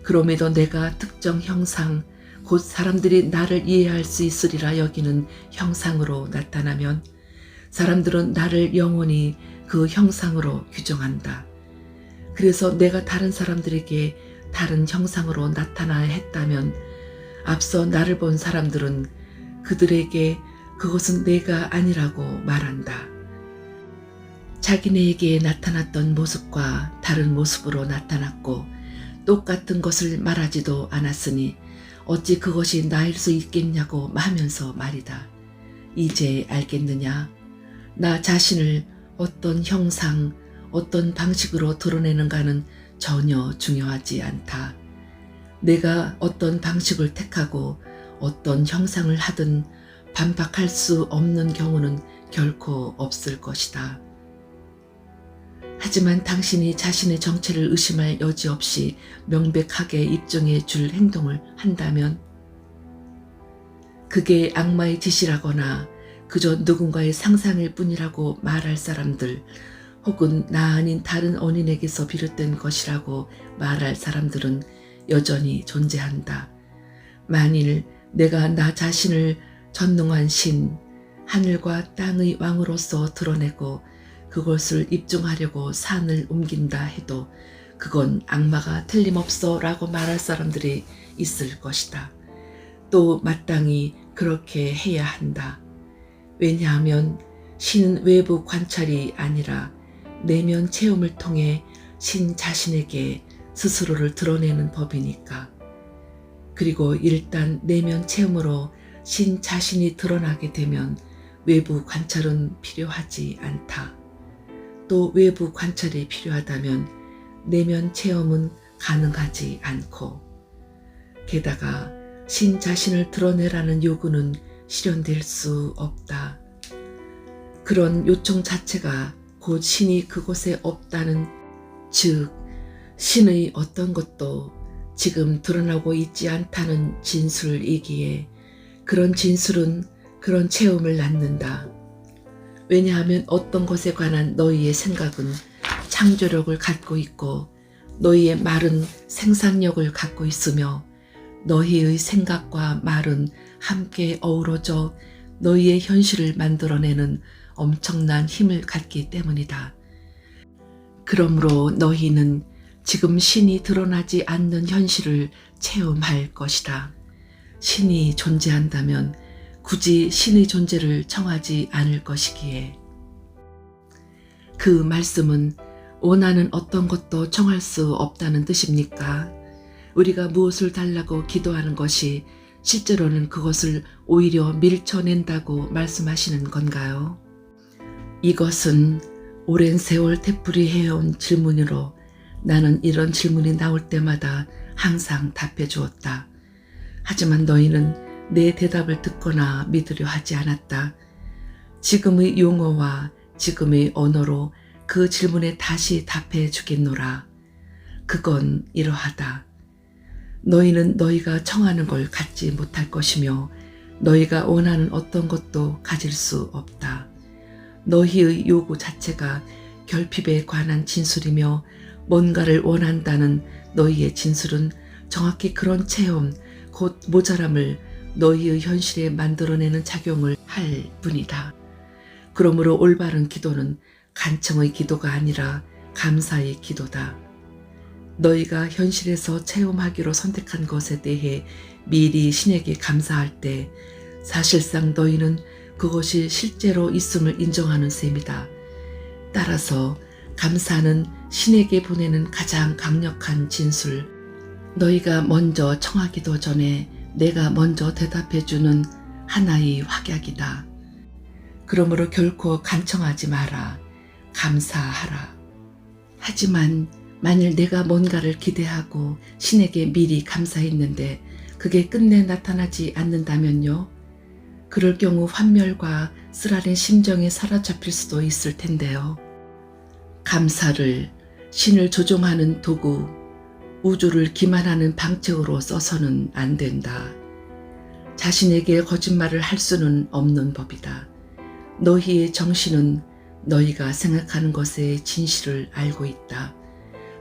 그럼에도 내가 특정 형상, 곧 사람들이 나를 이해할 수 있으리라 여기는 형상으로 나타나면 사람들은 나를 영원히 그 형상으로 규정한다. 그래서 내가 다른 사람들에게 다른 형상으로 나타나야 했다면 앞서 나를 본 사람들은 그들에게 그것은 내가 아니라고 말한다. 자기네에게 나타났던 모습과 다른 모습으로 나타났고 똑같은 것을 말하지도 않았으니 어찌 그것이 나일 수 있겠냐고 하면서 말이다. 이제 알겠느냐? 나 자신을 어떤 형상, 어떤 방식으로 드러내는가는 전혀 중요하지 않다. 내가 어떤 방식을 택하고 어떤 형상을 하든 반박할 수 없는 경우는 결코 없을 것이다. 하지만 당신이 자신의 정체를 의심할 여지 없이 명백하게 입증해 줄 행동을 한다면 그게 악마의 짓이라거나 그저 누군가의 상상일 뿐이라고 말할 사람들 혹은 나 아닌 다른 언인에게서 비롯된 것이라고 말할 사람들은 여전히 존재한다. 만일 내가 나 자신을 전능한 신, 하늘과 땅의 왕으로서 드러내고 그것을 입증하려고 산을 옮긴다 해도 그건 악마가 틀림없어 라고 말할 사람들이 있을 것이다. 또 마땅히 그렇게 해야 한다. 왜냐하면 신은 외부 관찰이 아니라 내면 체험을 통해 신 자신에게 스스로를 드러내는 법이니까. 그리고 일단 내면 체험으로 신 자신이 드러나게 되면 외부 관찰은 필요하지 않다. 또 외부 관찰이 필요하다면 내면 체험은 가능하지 않고 게다가 신 자신을 드러내라는 요구는 실현될 수 없다. 그런 요청 자체가 곧 신이 그곳에 없다는, 즉 신의 어떤 것도 지금 드러나고 있지 않다는 진술이기에 그런 진술은 그런 체험을 낳는다. 왜냐하면 어떤 것에 관한 너희의 생각은 창조력을 갖고 있고 너희의 말은 생산력을 갖고 있으며 너희의 생각과 말은 함께 어우러져 너희의 현실을 만들어내는 엄청난 힘을 갖기 때문이다. 그러므로 너희는 지금 신이 드러나지 않는 현실을 체험할 것이다. 신이 존재한다면 굳이 신의 존재를 청하지 않을 것이기에. 그 말씀은 원하는 어떤 것도 청할 수 없다는 뜻입니까? 우리가 무엇을 달라고 기도하는 것이 실제로는 그것을 오히려 밀쳐낸다고 말씀하시는 건가요? 이것은 오랜 세월 되풀이해온 질문으로 나는 이런 질문이 나올 때마다 항상 답해 주었다. 하지만 너희는 내 대답을 듣거나 믿으려 하지 않았다. 지금의 용어와 지금의 언어로 그 질문에 다시 답해 주겠노라. 그건 이러하다. 너희는 너희가 청하는 걸 갖지 못할 것이며 너희가 원하는 어떤 것도 가질 수 없다. 너희의 요구 자체가 결핍에 관한 진술이며 뭔가를 원한다는 너희의 진술은 정확히 그런 체험, 곧 모자람을 너희의 현실에 만들어내는 작용을 할 뿐이다. 그러므로 올바른 기도는 간청의 기도가 아니라 감사의 기도다. 너희가 현실에서 체험하기로 선택한 것에 대해 미리 신에게 감사할 때 사실상 너희는 그것이 실제로 있음을 인정하는 셈이다. 따라서 감사는 신에게 보내는 가장 강력한 진술, 너희가 먼저 청하기도 전에 내가 먼저 대답해주는 하나의 확약이다. 그러므로 결코 간청하지 마라. 감사하라. 하지만 만일 내가 뭔가를 기대하고 신에게 미리 감사했는데 그게 끝내 나타나지 않는다면요? 그럴 경우 환멸과 쓰라린 심정이 사로잡힐 수도 있을 텐데요. 감사를 신을 조종하는 도구, 우주를 기만하는 방책으로 써서는 안 된다. 자신에게 거짓말을 할 수는 없는 법이다. 너희의 정신은 너희가 생각하는 것의 진실을 알고 있다.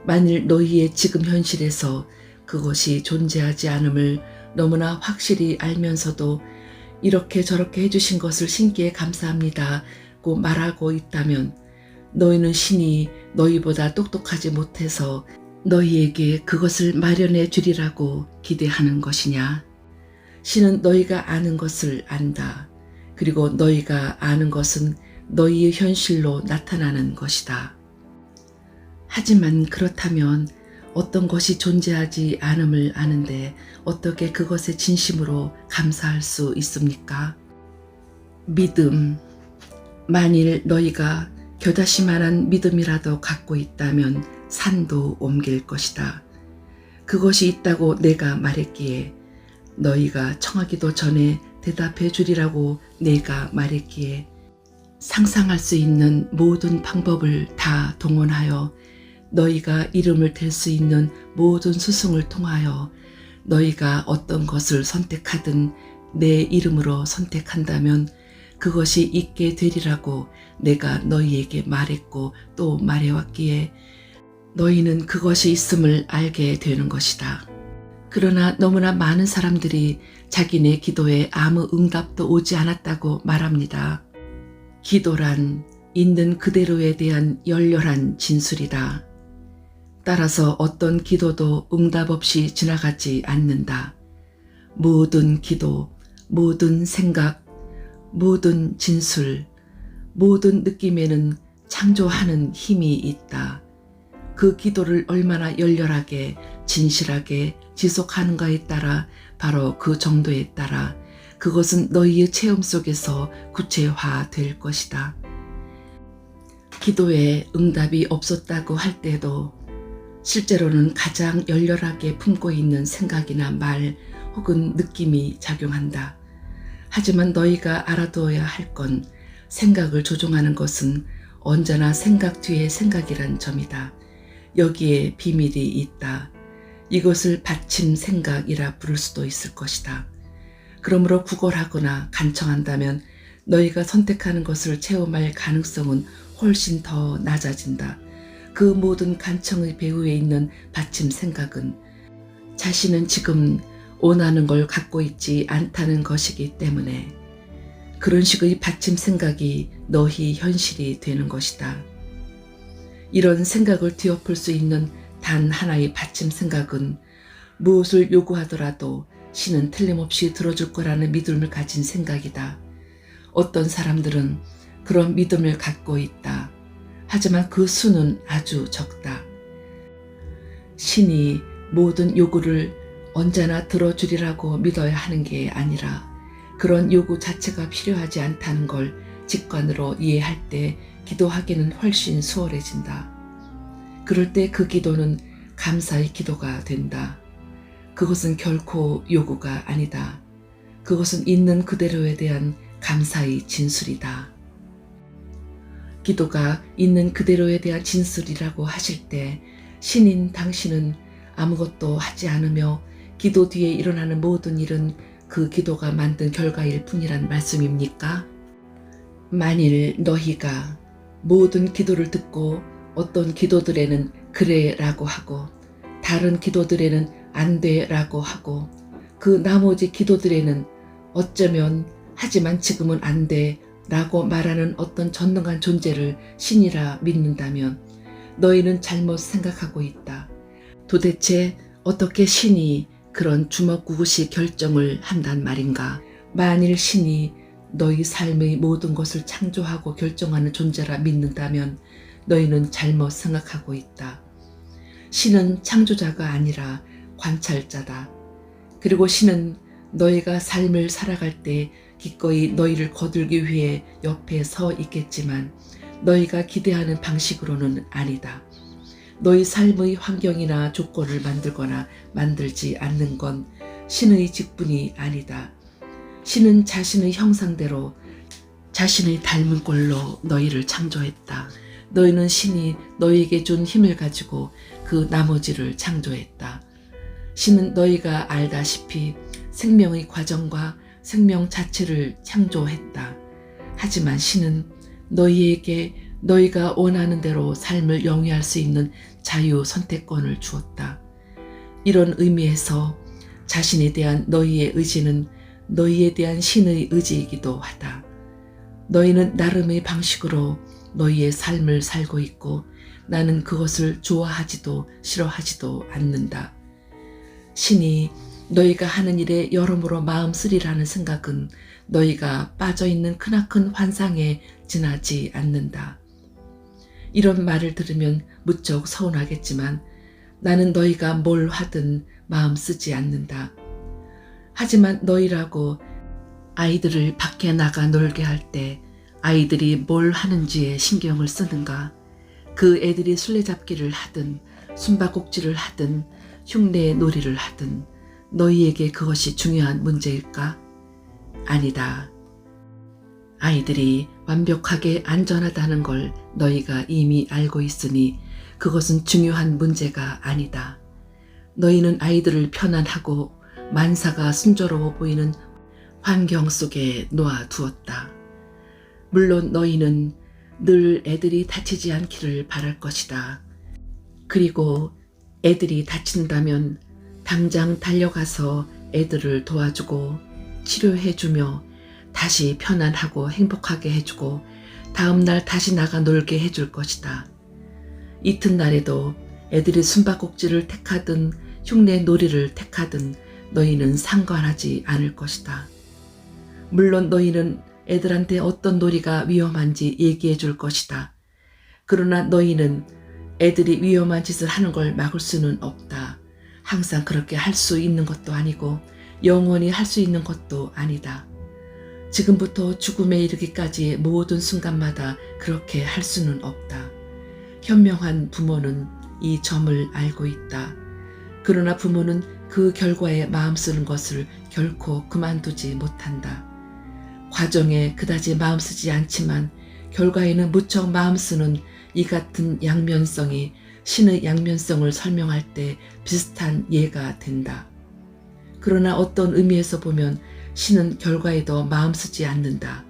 만일 너희의 지금 현실에서 그것이 존재하지 않음을 너무나 확실히 알면서도 이렇게 저렇게 해주신 것을 신께 감사합니다고 말하고 있다면 너희는 신이 너희보다 똑똑하지 못해서 너희에게 그것을 마련해 주리라고 기대하는 것이냐? 신은 너희가 아는 것을 안다. 그리고 너희가 아는 것은 너희의 현실로 나타나는 것이다. 하지만 그렇다면 어떤 것이 존재하지 않음을 아는데 어떻게 그것에 진심으로 감사할 수 있습니까? 믿음. 만일 너희가 겨자씨만한 믿음이라도 갖고 있다면 산도 옮길 것이다. 그것이 있다고 내가 말했기에, 너희가 청하기도 전에 대답해 주리라고 내가 말했기에, 상상할 수 있는 모든 방법을 다 동원하여 너희가 이름을 댈 수 있는 모든 수승을 통하여 너희가 어떤 것을 선택하든 내 이름으로 선택한다면 그것이 있게 되리라고 내가 너희에게 말했고 또 말해왔기에 너희는 그것이 있음을 알게 되는 것이다. 그러나 너무나 많은 사람들이 자기네 기도에 아무 응답도 오지 않았다고 말합니다. 기도란 있는 그대로에 대한 열렬한 진술이다. 따라서 어떤 기도도 응답 없이 지나가지 않는다. 모든 기도, 모든 생각, 모든 진술, 모든 느낌에는 창조하는 힘이 있다. 그 기도를 얼마나 열렬하게, 진실하게 지속하는가에 따라 바로 그 정도에 따라 그것은 너희의 체험 속에서 구체화될 것이다. 기도에 응답이 없었다고 할 때도 실제로는 가장 열렬하게 품고 있는 생각이나 말 혹은 느낌이 작용한다. 하지만 너희가 알아두어야 할 건 생각을 조종하는 것은 언제나 생각 뒤에 생각이란 점이다. 여기에 비밀이 있다. 이것을 받침 생각이라 부를 수도 있을 것이다. 그러므로 구걸하거나 간청한다면 너희가 선택하는 것을 체험할 가능성은 훨씬 더 낮아진다. 그 모든 간청의 배후에 있는 받침 생각은 자신은 지금 원하는 걸 갖고 있지 않다는 것이기 때문에 그런 식의 받침 생각이 너희 현실이 되는 것이다. 이런 생각을 뒤엎을 수 있는 단 하나의 받침 생각은 무엇을 요구하더라도 신은 틀림없이 들어줄 거라는 믿음을 가진 생각이다. 어떤 사람들은 그런 믿음을 갖고 있다. 하지만 그 수는 아주 적다. 신이 모든 요구를 언제나 들어주리라고 믿어야 하는 게 아니라 그런 요구 자체가 필요하지 않다는 걸 직관으로 이해할 때 기도하기는 훨씬 수월해진다. 그럴 때 그 기도는 감사의 기도가 된다. 그것은 결코 요구가 아니다. 그것은 있는 그대로에 대한 감사의 진술이다. 기도가 있는 그대로에 대한 진술이라고 하실 때 신인 당신은 아무것도 하지 않으며 기도 뒤에 일어나는 모든 일은 그 기도가 만든 결과일 뿐이란 말씀입니까? 만일 너희가 모든 기도를 듣고 어떤 기도들에는 그래 라고 하고 다른 기도들에는 안 돼 라고 하고 그 나머지 기도들에는 어쩌면 하지만 지금은 안 돼 라고 말하는 어떤 전능한 존재를 신이라 믿는다면 너희는 잘못 생각하고 있다. 도대체 어떻게 신이 그런 주먹구구식 결정을 한단 말인가? 만일 신이 너희 삶의 모든 것을 창조하고 결정하는 존재라 믿는다면 너희는 잘못 생각하고 있다. 신은 창조자가 아니라 관찰자다. 그리고 신은 너희가 삶을 살아갈 때 기꺼이 너희를 거들기 위해 옆에 서 있겠지만 너희가 기대하는 방식으로는 아니다. 너희 삶의 환경이나 조건을 만들거나 만들지 않는 건 신의 직분이 아니다. 신은 자신의 형상대로 자신의 닮은 꼴로 너희를 창조했다. 너희는 신이 너희에게 준 힘을 가지고 그 나머지를 창조했다. 신은 너희가 알다시피 생명의 과정과 생명 자체를 창조했다. 하지만 신은 너희에게 너희가 원하는 대로 삶을 영위할 수 있는 자유 선택권을 주었다. 이런 의미에서 자신에 대한 너희의 의지는 너희에 대한 신의 의지이기도 하다. 너희는 나름의 방식으로 너희의 삶을 살고 있고 나는 그것을 좋아하지도 싫어하지도 않는다. 신이 너희가 하는 일에 여러모로 마음 쓰리라는 생각은 너희가 빠져있는 크나큰 환상에 지나지 않는다. 이런 말을 들으면 무척 서운하겠지만 나는 너희가 뭘 하든 마음 쓰지 않는다. 하지만 너희라고 아이들을 밖에 나가 놀게 할 때 아이들이 뭘 하는지에 신경을 쓰는가? 그 애들이 술래잡기를 하든 숨바꼭질을 하든 흉내 놀이를 하든 너희에게 그것이 중요한 문제일까? 아니다. 아이들이 완벽하게 안전하다는 걸 너희가 이미 알고 있으니 그것은 중요한 문제가 아니다. 너희는 아이들을 편안하고 만사가 순조로워 보이는 환경 속에 놓아두었다. 물론 너희는 늘 애들이 다치지 않기를 바랄 것이다. 그리고 애들이 다친다면 당장 달려가서 애들을 도와주고 치료해주며 다시 편안하고 행복하게 해주고 다음날 다시 나가 놀게 해줄 것이다. 이튿날에도 애들이 숨바꼭질을 택하든 흉내 놀이를 택하든 너희는 상관하지 않을 것이다. 물론 너희는 애들한테 어떤 놀이가 위험한지 얘기해 줄 것이다. 그러나 너희는 애들이 위험한 짓을 하는 걸 막을 수는 없다. 항상 그렇게 할 수 있는 것도 아니고 영원히 할 수 있는 것도 아니다. 지금부터 죽음에 이르기까지의 모든 순간마다 그렇게 할 수는 없다. 현명한 부모는 이 점을 알고 있다. 그러나 부모는 그 결과에 마음 쓰는 것을 결코 그만두지 못한다. 과정에 그다지 마음 쓰지 않지만 결과에는 무척 마음 쓰는 이 같은 양면성이 신의 양면성을 설명할 때 비슷한 예가 된다. 그러나 어떤 의미에서 보면 신은 결과에도 마음 쓰지 않는다.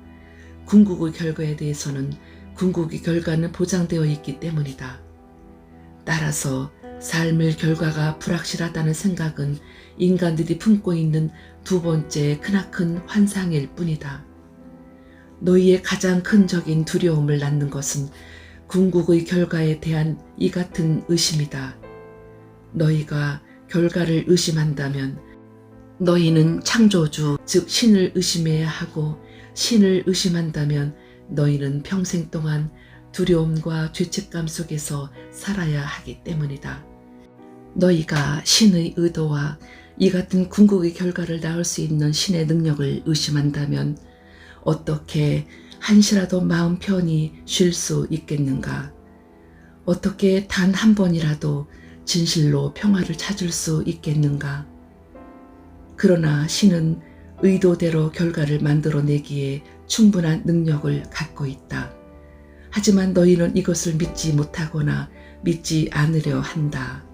궁극의 결과에 대해서는 궁극의 결과는 보장되어 있기 때문이다. 따라서 삶의 결과가 불확실하다는 생각은 인간들이 품고 있는 두 번째 크나큰 환상일 뿐이다. 너희의 가장 큰 적인 두려움을 낳는 것은 궁극의 결과에 대한 이 같은 의심이다. 너희가 결과를 의심한다면 너희는 창조주, 즉 신을 의심해야 하고 신을 의심한다면 너희는 평생 동안 두려움과 죄책감 속에서 살아야 하기 때문이다. 너희가 신의 의도와 이 같은 궁극의 결과를 낳을 수 있는 신의 능력을 의심한다면 어떻게 한시라도 마음 편히 쉴 수 있겠는가? 어떻게 단 한 번이라도 진실로 평화를 찾을 수 있겠는가? 그러나 신은 의도대로 결과를 만들어내기에 충분한 능력을 갖고 있다. 하지만 너희는 이것을 믿지 못하거나 믿지 않으려 한다.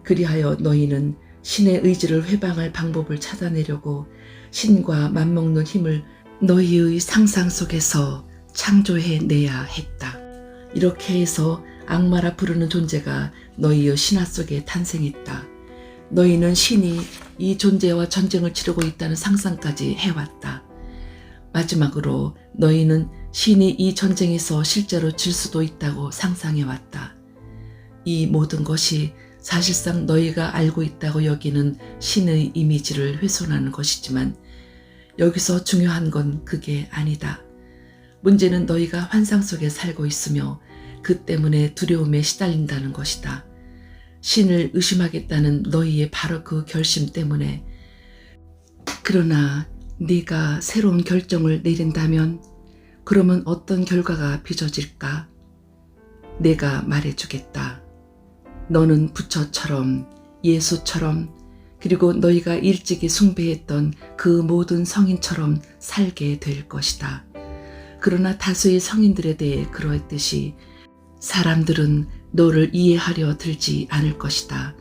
그리하여 너희는 신의 의지를 회방할 방법을 찾아내려고 신과 맞먹는 힘을 너희의 상상 속에서 창조해내야 했다. 이렇게 해서 악마라 부르는 존재가 너희의 신화 속에 탄생했다. 너희는 신이 이 존재와 전쟁을 치르고 있다는 상상까지 해왔다. 마지막으로 너희는 신이 이 전쟁에서 실제로 질 수도 있다고 상상해왔다. 이 모든 것이 사실상 너희가 알고 있다고 여기는 신의 이미지를 훼손하는 것이지만 여기서 중요한 건 그게 아니다. 문제는 너희가 환상 속에 살고 있으며 그 때문에 두려움에 시달린다는 것이다. 신을 의심하겠다는 너희의 바로 그 결심 때문에. 그러나 네가 새로운 결정을 내린다면 그러면 어떤 결과가 빚어질까? 내가 말해주겠다. 너는 부처처럼 예수처럼 그리고 너희가 일찍이 숭배했던 그 모든 성인처럼 살게 될 것이다. 그러나 다수의 성인들에 대해 그러했듯이 사람들은 너를 이해하려 들지 않을 것이다.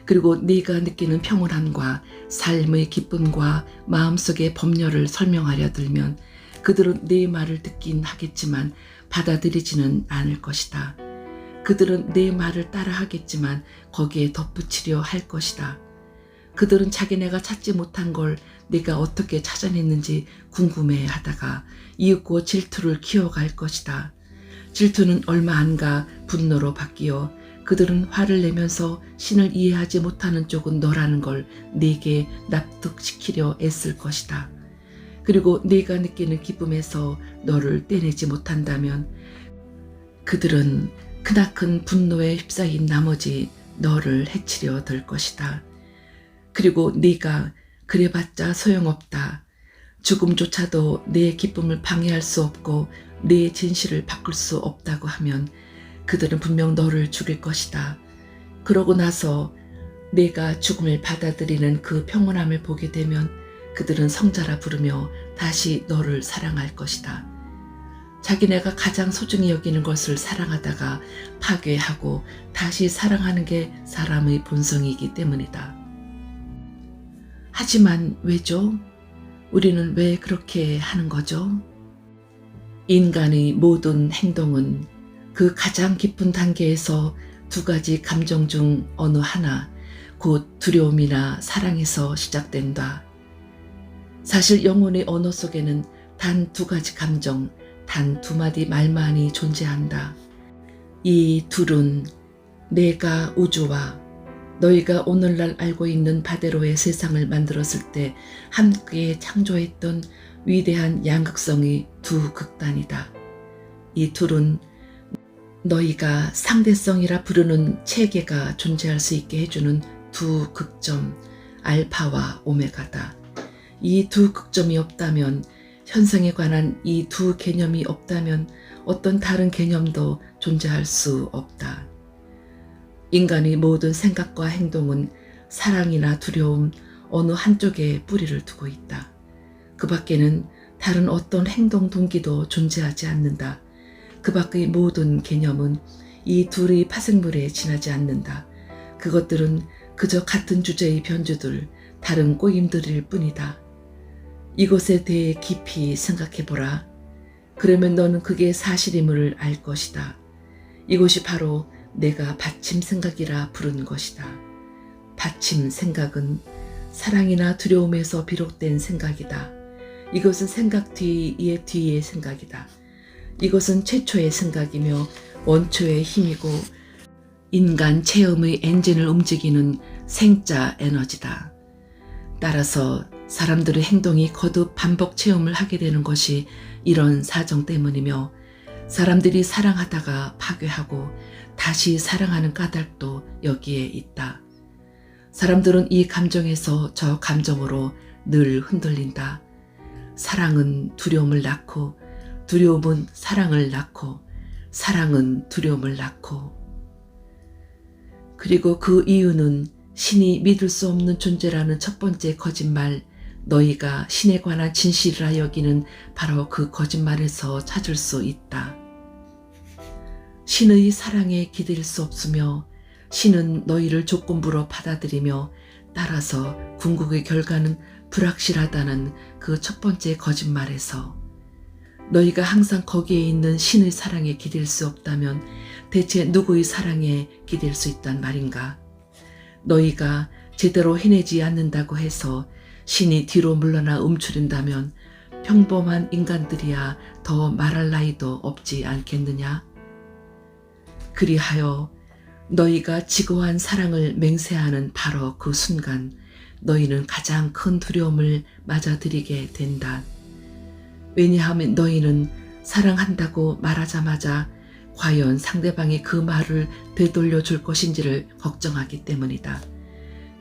그리고 네가 느끼는 평온함과 삶의 기쁨과 마음속의 법렬을 설명하려 들면 그들은 네 말을 듣긴 하겠지만 받아들이지는 않을 것이다. 그들은 네 말을 따라하겠지만 거기에 덧붙이려 할 것이다. 그들은 자기네가 찾지 못한 걸 네가 어떻게 찾아냈는지 궁금해하다가 이윽고 질투를 키워갈 것이다. 질투는 얼마 안 가 분노로 바뀌어 그들은 화를 내면서 신을 이해하지 못하는 쪽은 너라는 걸 네게 납득시키려 애쓸 것이다. 그리고 네가 느끼는 기쁨에서 너를 떼내지 못한다면 그들은 크나큰 분노에 휩싸인 나머지 너를 해치려 들 것이다. 그리고 네가 그래봤자 소용없다. 죽음조차도 내 기쁨을 방해할 수 없고 내 진실을 바꿀 수 없다고 하면 그들은 분명 너를 죽일 것이다. 그러고 나서 내가 죽음을 받아들이는 그 평온함을 보게 되면 그들은 성자라 부르며 다시 너를 사랑할 것이다. 자기네가 가장 소중히 여기는 것을 사랑하다가 파괴하고 다시 사랑하는 게 사람의 본성이기 때문이다. 하지만 왜죠? 우리는 왜 그렇게 하는 거죠? 인간의 모든 행동은 그 가장 깊은 단계에서 두 가지 감정 중 어느 하나, 곧 두려움이나 사랑에서 시작된다. 사실 영혼의 언어 속에는 단 두 가지 감정, 단 두 마디 말만이 존재한다. 이 둘은 내가 우주와 너희가 오늘날 알고 있는 바대로의 세상을 만들었을 때 함께 창조했던 위대한 양극성의 두 극단이다. 이 둘은 너희가 상대성이라 부르는 체계가 존재할 수 있게 해주는 두 극점, 알파와 오메가다. 이 두 극점이 없다면, 현상에 관한 이 두 개념이 없다면 어떤 다른 개념도 존재할 수 없다. 인간의 모든 생각과 행동은 사랑이나 두려움 어느 한쪽에 뿌리를 두고 있다. 그 밖에는 다른 어떤 행동 동기도 존재하지 않는다. 그 밖의 모든 개념은 이 둘의 파생물에 지나지 않는다. 그것들은 그저 같은 주제의 변주들, 다른 꼬임들일 뿐이다. 이것에 대해 깊이 생각해보라. 그러면 너는 그게 사실임을 알 것이다. 이것이 바로 내가 받침 생각이라 부른 것이다. 받침 생각은 사랑이나 두려움에서 비롯된 생각이다. 이것은 생각 뒤의 뒤의 생각이다. 이것은 최초의 생각이며 원초의 힘이고 인간 체험의 엔진을 움직이는 생자 에너지다. 따라서 사람들의 행동이 거듭 반복 체험을 하게 되는 것이 이런 사정 때문이며 사람들이 사랑하다가 파괴하고 다시 사랑하는 까닭도 여기에 있다. 사람들은 이 감정에서 저 감정으로 늘 흔들린다. 사랑은 두려움을 낳고 두려움은 사랑을 낳고 사랑은 두려움을 낳고 그리고 그 이유는 신이 믿을 수 없는 존재라는 첫 번째 거짓말, 너희가 신에 관한 진실이라 여기는 바로 그 거짓말에서 찾을 수 있다. 신의 사랑에 기댈 수 없으며 신은 너희를 조건부로 받아들이며 따라서 궁극의 결과는 불확실하다는 그 첫 번째 거짓말에서 너희가 항상 거기에 있는 신의 사랑에 기댈 수 없다면 대체 누구의 사랑에 기댈 수 있단 말인가? 너희가 제대로 해내지 않는다고 해서 신이 뒤로 물러나 움츠린다면 평범한 인간들이야 더 말할 나위도 없지 않겠느냐? 그리하여 너희가 지고한 사랑을 맹세하는 바로 그 순간 너희는 가장 큰 두려움을 맞아들이게 된다. 왜냐하면 너희는 사랑한다고 말하자마자 과연 상대방이 그 말을 되돌려 줄 것인지를 걱정하기 때문이다.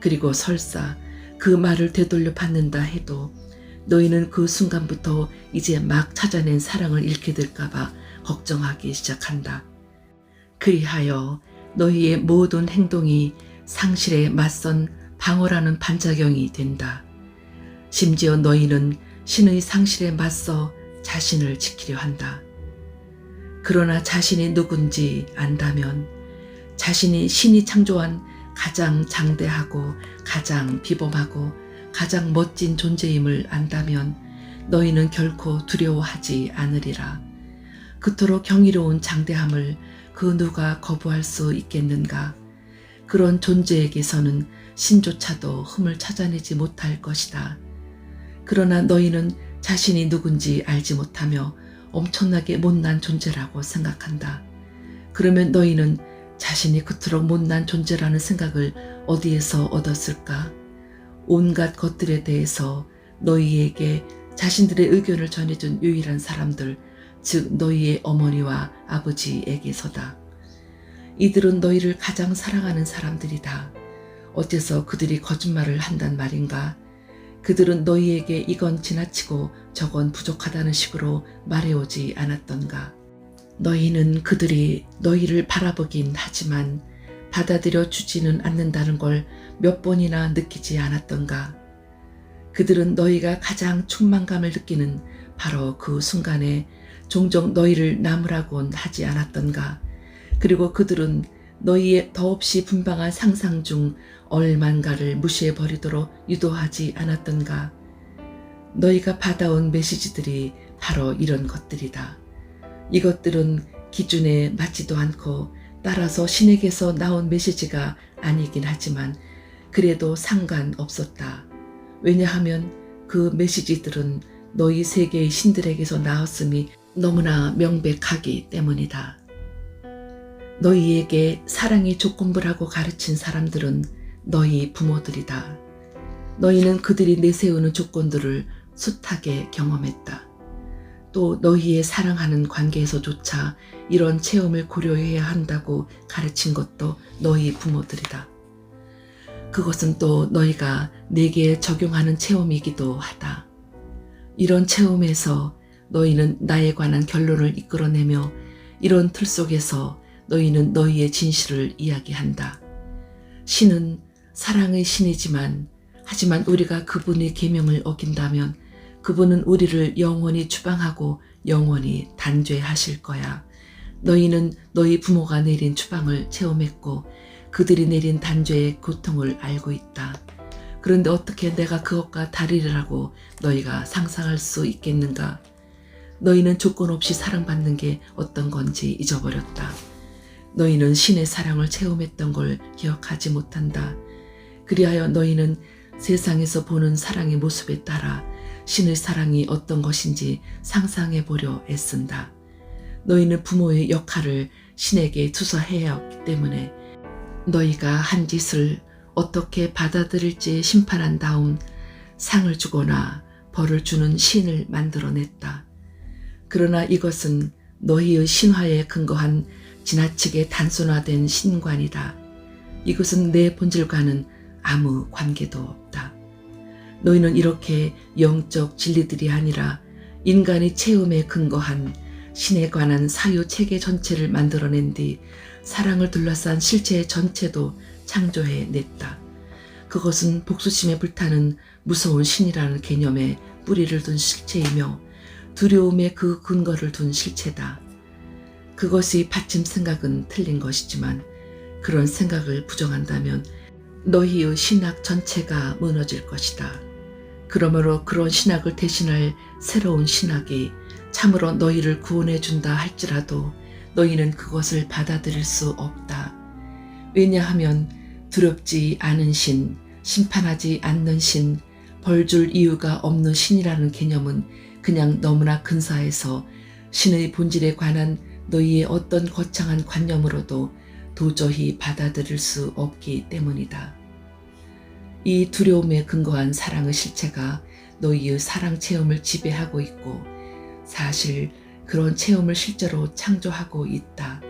그리고 설사 그 말을 되돌려 받는다 해도 너희는 그 순간부터 이제 막 찾아낸 사랑을 잃게 될까봐 걱정하기 시작한다. 그리하여 너희의 모든 행동이 상실에 맞선 방어라는 반작용이 된다. 심지어 너희는 신의 상실에 맞서 자신을 지키려 한다. 그러나 자신이 누군지 안다면, 자신이 신이 창조한 가장 장대하고 가장 비범하고 가장 멋진 존재임을 안다면 너희는 결코 두려워하지 않으리라. 그토록 경이로운 장대함을 그 누가 거부할 수 있겠는가? 그런 존재에게서는 신조차도 흠을 찾아내지 못할 것이다. 그러나 너희는 자신이 누군지 알지 못하며 엄청나게 못난 존재라고 생각한다. 그러면 너희는 자신이 그토록 못난 존재라는 생각을 어디에서 얻었을까? 온갖 것들에 대해서 너희에게 자신들의 의견을 전해준 유일한 사람들, 즉 너희의 어머니와 아버지에게서다. 이들은 너희를 가장 사랑하는 사람들이다. 어째서 그들이 거짓말을 한단 말인가? 그들은 너희에게 이건 지나치고 저건 부족하다는 식으로 말해오지 않았던가? 너희는 그들이 너희를 바라보긴 하지만 받아들여 주지는 않는다는 걸 몇 번이나 느끼지 않았던가? 그들은 너희가 가장 충만감을 느끼는 바로 그 순간에 종종 너희를 나무라곤 하지 않았던가? 그리고 그들은 너희의 더없이 분방한 상상 중 얼만가를 무시해버리도록 유도하지 않았던가? 너희가 받아온 메시지들이 바로 이런 것들이다. 이것들은 기준에 맞지도 않고 따라서 신에게서 나온 메시지가 아니긴 하지만 그래도 상관없었다. 왜냐하면 그 메시지들은 너희 세계의 신들에게서 나왔음이 너무나 명백하기 때문이다. 너희에게 사랑의 조건부라고 가르친 사람들은 너희 부모들이다. 너희는 그들이 내세우는 조건들을 숱하게 경험했다. 또 너희의 사랑하는 관계에서조차 이런 체험을 고려해야 한다고 가르친 것도 너희 부모들이다. 그것은 또 너희가 내게 적용하는 체험이기도 하다. 이런 체험에서 너희는 나에 관한 결론을 이끌어내며 이런 틀 속에서 너희는 너희의 진실을 이야기한다. 신은 사랑의 신이지만 하지만 우리가 그분의 계명을 어긴다면 그분은 우리를 영원히 추방하고 영원히 단죄하실 거야. 너희는 너희 부모가 내린 추방을 체험했고 그들이 내린 단죄의 고통을 알고 있다. 그런데 어떻게 내가 그것과 다르리라고 너희가 상상할 수 있겠는가? 너희는 조건 없이 사랑받는 게 어떤 건지 잊어버렸다. 너희는 신의 사랑을 체험했던 걸 기억하지 못한다. 그리하여 너희는 세상에서 보는 사랑의 모습에 따라 신의 사랑이 어떤 것인지 상상해 보려 애쓴다. 너희는 부모의 역할을 신에게 투서해야 했기 때문에 너희가 한 짓을 어떻게 받아들일지 심판한 다음 상을 주거나 벌을 주는 신을 만들어냈다. 그러나 이것은 너희의 신화에 근거한 지나치게 단순화된 신관이다. 이것은 내 본질과는 아무 관계도 없다. 너희는 이렇게 영적 진리들이 아니라 인간의 체험에 근거한 신에 관한 사유 체계 전체를 만들어낸 뒤 사랑을 둘러싼 실체 전체도 창조해냈다. 그것은 복수심에 불타는 무서운 신이라는 개념에 뿌리를 둔 실체이며 두려움에 그 근거를 둔 실체다. 그것의 받침 생각은 틀린 것이지만 그런 생각을 부정한다면 너희의 신학 전체가 무너질 것이다. 그러므로 그런 신학을 대신할 새로운 신학이 참으로 너희를 구원해 준다 할지라도 너희는 그것을 받아들일 수 없다. 왜냐하면 두렵지 않은 신, 심판하지 않는 신, 벌줄 이유가 없는 신이라는 개념은 그냥 너무나 근사해서 신의 본질에 관한 너희의 어떤 거창한 관념으로도 도저히 받아들일 수 없기 때문이다. 이 두려움에 근거한 사랑의 실체가 너희의 사랑 체험을 지배하고 있고 사실 그런 체험을 실제로 창조하고 있다.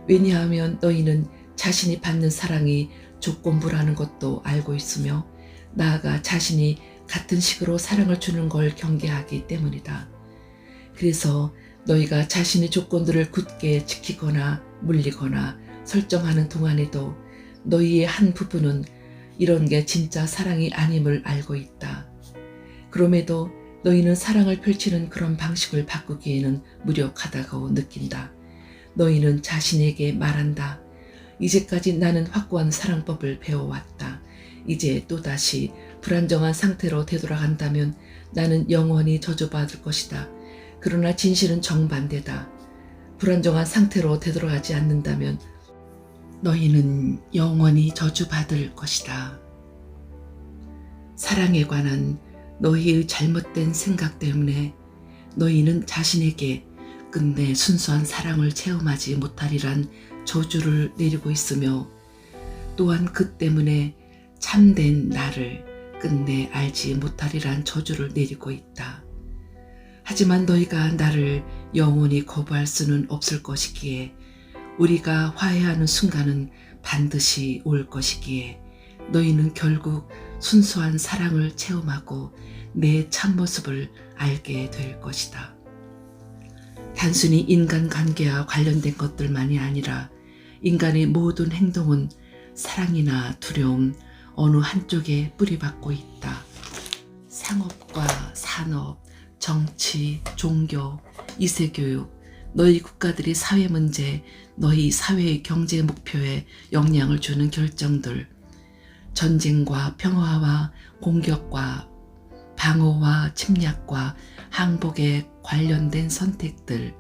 왜냐하면 너희는 자신이 받는 사랑이 조건부라는 것도 알고 있으며 나아가 자신이 같은 식으로 사랑을 주는 걸 경계하기 때문이다. 그래서 너희가 자신의 조건들을 굳게 지키거나 물리거나 설정하는 동안에도 너희의 한 부분은 이런 게 진짜 사랑이 아님을 알고 있다. 그럼에도 너희는 사랑을 펼치는 그런 방식을 바꾸기에는 무력하다고 느낀다. 너희는 자신에게 말한다. 이제까지 나는 확고한 사랑법을 배워왔다. 이제 또다시 불안정한 상태로 되돌아간다면 나는 영원히 저주받을 것이다. 그러나 진실은 정반대다. 불안정한 상태로 되돌아가지 않는다면 너희는 영원히 저주받을 것이다. 사랑에 관한 너희의 잘못된 생각 때문에 너희는 자신에게 끝내 순수한 사랑을 체험하지 못하리란 저주를 내리고 있으며 또한 그 때문에 참된 나를 끝내 알지 못하리란 저주를 내리고 있다. 하지만 너희가 나를 영원히 거부할 수는 없을 것이기에 우리가 화해하는 순간은 반드시 올 것이기에 너희는 결국 순수한 사랑을 체험하고 내 참모습을 알게 될 것이다. 단순히 인간관계와 관련된 것들만이 아니라 인간의 모든 행동은 사랑이나 두려움 어느 한쪽에 뿌리박고 있다. 상업과 산업, 정치, 종교, 이세교육, 너희 국가들이 사회 문제, 너희 사회의 경제 목표에 영향을 주는 결정들, 전쟁과 평화와 공격과 방어와 침략과 항복에 관련된 선택들,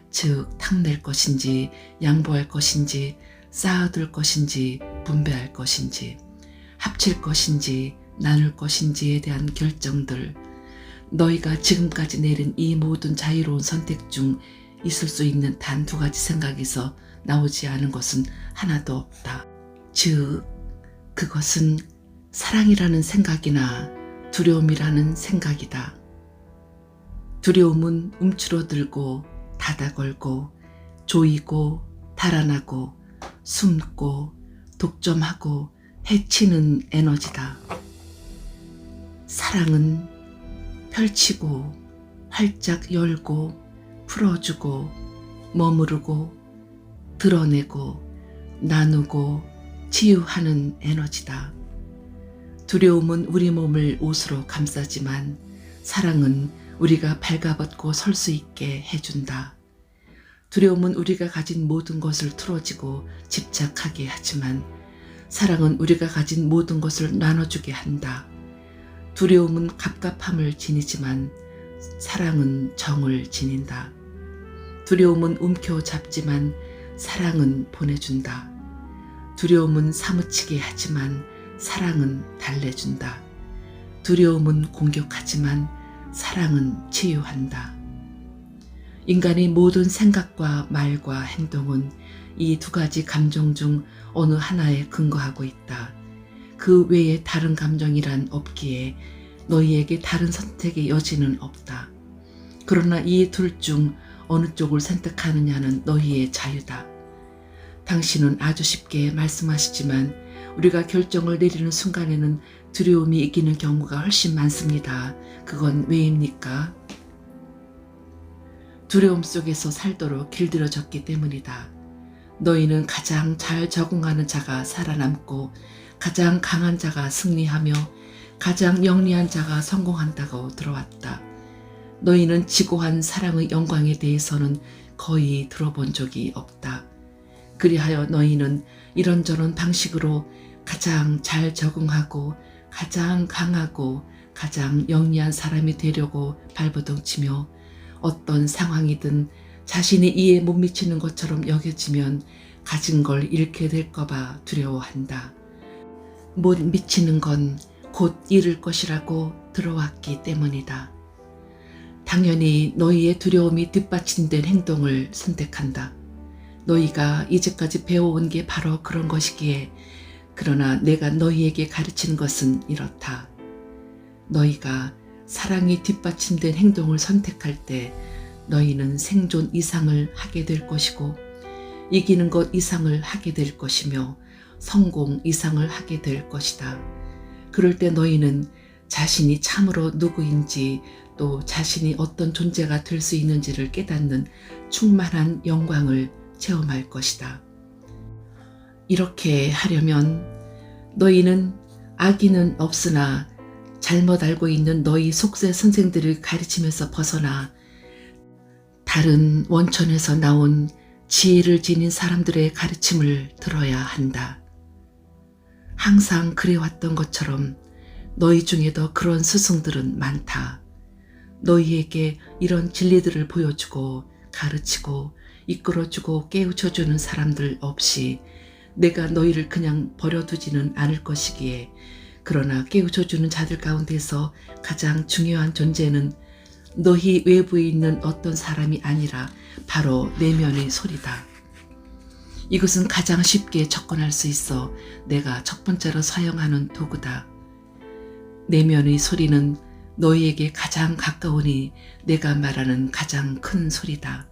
즉 탕낼 것인지 양보할 것인지 쌓아둘 것인지 분배할 것인지 합칠 것인지 나눌 것인지에 대한 결정들, 너희가 지금까지 내린 이 모든 자유로운 선택 중 있을 수 있는 단 두 가지 생각에서 나오지 않은 것은 하나도 없다. 즉 그것은 사랑이라는 생각이나 두려움이라는 생각이다. 두려움은 움츠러들고 닫아걸고 조이고 달아나고 숨고 독점하고 해치는 에너지다. 사랑은 펼치고 활짝 열고 풀어주고 머무르고 드러내고 나누고 치유하는 에너지다. 두려움은 우리 몸을 옷으로 감싸지만 사랑은 우리가 발가벗고 설 수 있게 해준다. 두려움은 우리가 가진 모든 것을 틀어지고 집착하게 하지만 사랑은 우리가 가진 모든 것을 나눠주게 한다. 두려움은 갑갑함을 지니지만 사랑은 정을 지닌다. 두려움은 움켜잡지만 사랑은 보내준다. 두려움은 사무치게 하지만 사랑은 달래준다. 두려움은 공격하지만 사랑은 치유한다. 인간의 모든 생각과 말과 행동은 이 두 가지 감정 중 어느 하나에 근거하고 있다. 그 외에 다른 감정이란 없기에 너희에게 다른 선택의 여지는 없다. 그러나 이 둘 중 어느 쪽을 선택하느냐는 너희의 자유다. 당신은 아주 쉽게 말씀하시지만 우리가 결정을 내리는 순간에는 두려움이 이기는 경우가 훨씬 많습니다. 그건 왜입니까? 두려움 속에서 살도록 길들여졌기 때문이다. 너희는 가장 잘 적응하는 자가 살아남고 가장 강한 자가 승리하며 가장 영리한 자가 성공한다고 들어왔다. 너희는 지고한 사랑의 영광에 대해서는 거의 들어본 적이 없다. 그리하여 너희는 이런저런 방식으로 가장 잘 적응하고 가장 강하고 가장 영리한 사람이 되려고 발버둥치며 어떤 상황이든 자신이 이해 못 미치는 것처럼 여겨지면 가진 걸 잃게 될까 봐 두려워한다. 못 미치는 건 곧 잃을 것이라고 들어왔기 때문이다. 당연히 너희의 두려움이 뒷받침된 행동을 선택한다. 너희가 이제까지 배워온 게 바로 그런 것이기에 그러나 내가 너희에게 가르치는 것은 이렇다. 너희가 사랑이 뒷받침된 행동을 선택할 때 너희는 생존 이상을 하게 될 것이고 이기는 것 이상을 하게 될 것이며 성공 이상을 하게 될 것이다. 그럴 때 너희는 자신이 참으로 누구인지 또 자신이 어떤 존재가 될 수 있는지를 깨닫는 충만한 영광을 체험할 것이다. 이렇게 하려면 너희는 악의는 없으나 잘못 알고 있는 너희 속세 선생들을 가르치면서 벗어나 다른 원천에서 나온 지혜를 지닌 사람들의 가르침을 들어야 한다. 항상 그래왔던 것처럼 너희 중에도 그런 스승들은 많다. 너희에게 이런 진리들을 보여주고 가르치고 이끌어주고 깨우쳐주는 사람들 없이 내가 너희를 그냥 버려두지는 않을 것이기에 그러나 깨우쳐주는 자들 가운데서 가장 중요한 존재는 너희 외부에 있는 어떤 사람이 아니라 바로 내면의 소리다. 이것은 가장 쉽게 접근할 수 있어 내가 첫 번째로 사용하는 도구다. 내면의 소리는 너희에게 가장 가까우니 내가 말하는 가장 큰 소리다.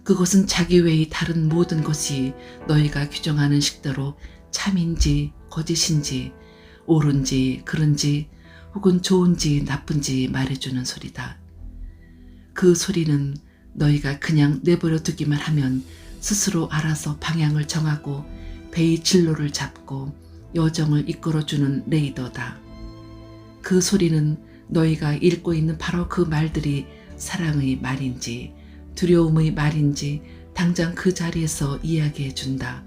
그것은 자기 외의 다른 모든 것이 너희가 규정하는 식대로 참인지 거짓인지 옳은지 그른지 혹은 좋은지 나쁜지 말해주는 소리다. 그 소리는 너희가 그냥 내버려 두기만 하면 스스로 알아서 방향을 정하고 배의 진로를 잡고 여정을 이끌어주는 레이더다. 그 소리는 너희가 읽고 있는 바로 그 말들이 사랑의 말인지 두려움의 말인지 당장 그 자리에서 이야기해 준다.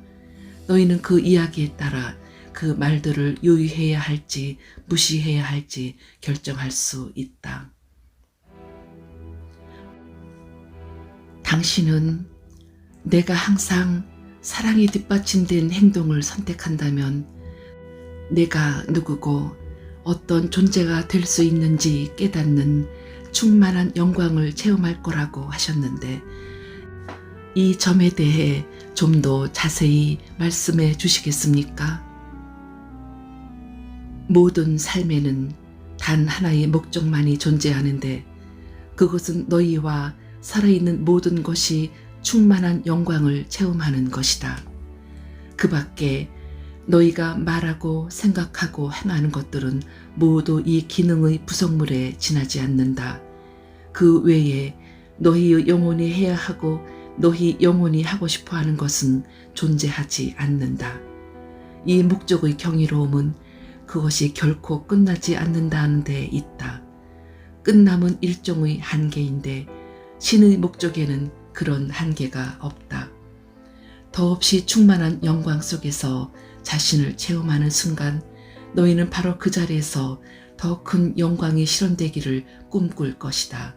너희는 그 이야기에 따라 그 말들을 유의해야 할지 무시해야 할지 결정할 수 있다. 당신은 내가 항상 사랑이 뒷받침된 행동을 선택한다면 내가 누구고 어떤 존재가 될 수 있는지 깨닫는 충만한 영광을 체험할 거라고 하셨는데 이 점에 대해 좀 더 자세히 말씀해 주시겠습니까? 모든 삶에는 단 하나의 목적만이 존재하는데 그것은 너희와 살아있는 모든 것이 충만한 영광을 체험하는 것이다. 그 밖에 너희가 말하고 생각하고 행하는 것들은 모두 이 기능의 구성물에 지나지 않는다. 그 외에 너희의 영혼이 해야 하고 너희 영혼이 하고 싶어 하는 것은 존재하지 않는다. 이 목적의 경이로움은 그것이 결코 끝나지 않는다는 데 있다. 끝남은 일종의 한계인데 신의 목적에는 그런 한계가 없다. 더없이 충만한 영광 속에서 자신을 체험하는 순간 너희는 바로 그 자리에서 더 큰 영광이 실현되기를 꿈꿀 것이다.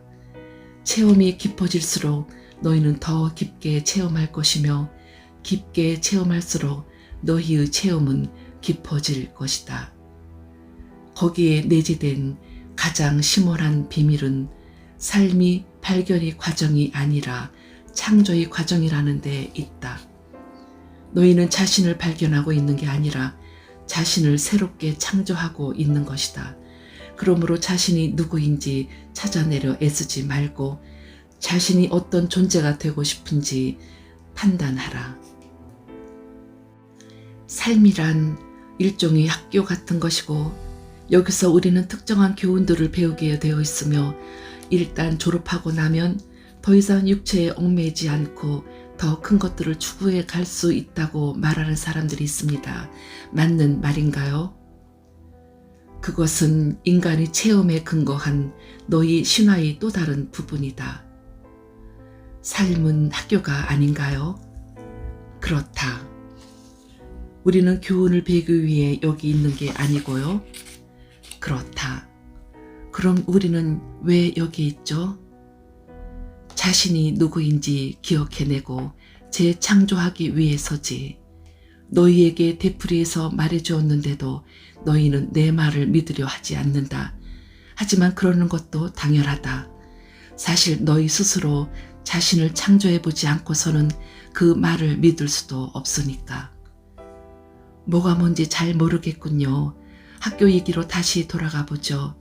체험이 깊어질수록 너희는 더 깊게 체험할 것이며 깊게 체험할수록 너희의 체험은 깊어질 것이다. 거기에 내재된 가장 심오한 비밀은 삶이 발견의 과정이 아니라 창조의 과정이라는 데 있다. 너희는 자신을 발견하고 있는 게 아니라 자신을 새롭게 창조하고 있는 것이다. 그러므로 자신이 누구인지 찾아내려 애쓰지 말고 자신이 어떤 존재가 되고 싶은지 판단하라. 삶이란 일종의 학교 같은 것이고 여기서 우리는 특정한 교훈들을 배우게 되어 있으며 일단 졸업하고 나면 더 이상 육체에 얽매이지 않고 더 큰 것들을 추구해 갈 수 있다고 말하는 사람들이 있습니다. 맞는 말인가요? 그것은 인간의 체험에 근거한 너희 신화의 또 다른 부분이다. 삶은 학교가 아닌가요? 그렇다. 우리는 교훈을 배우기 위해 여기 있는 게 아니고요. 그렇다. 그럼 우리는 왜 여기 있죠? 자신이 누구인지 기억해내고 재창조하기 위해서지. 너희에게 되풀이해서 말해주었는데도 너희는 내 말을 믿으려 하지 않는다. 하지만 그러는 것도 당연하다. 사실 너희 스스로 자신을 창조해보지 않고서는 그 말을 믿을 수도 없으니까. 뭐가 뭔지 잘 모르겠군요. 학교 얘기로 다시 돌아가 보죠.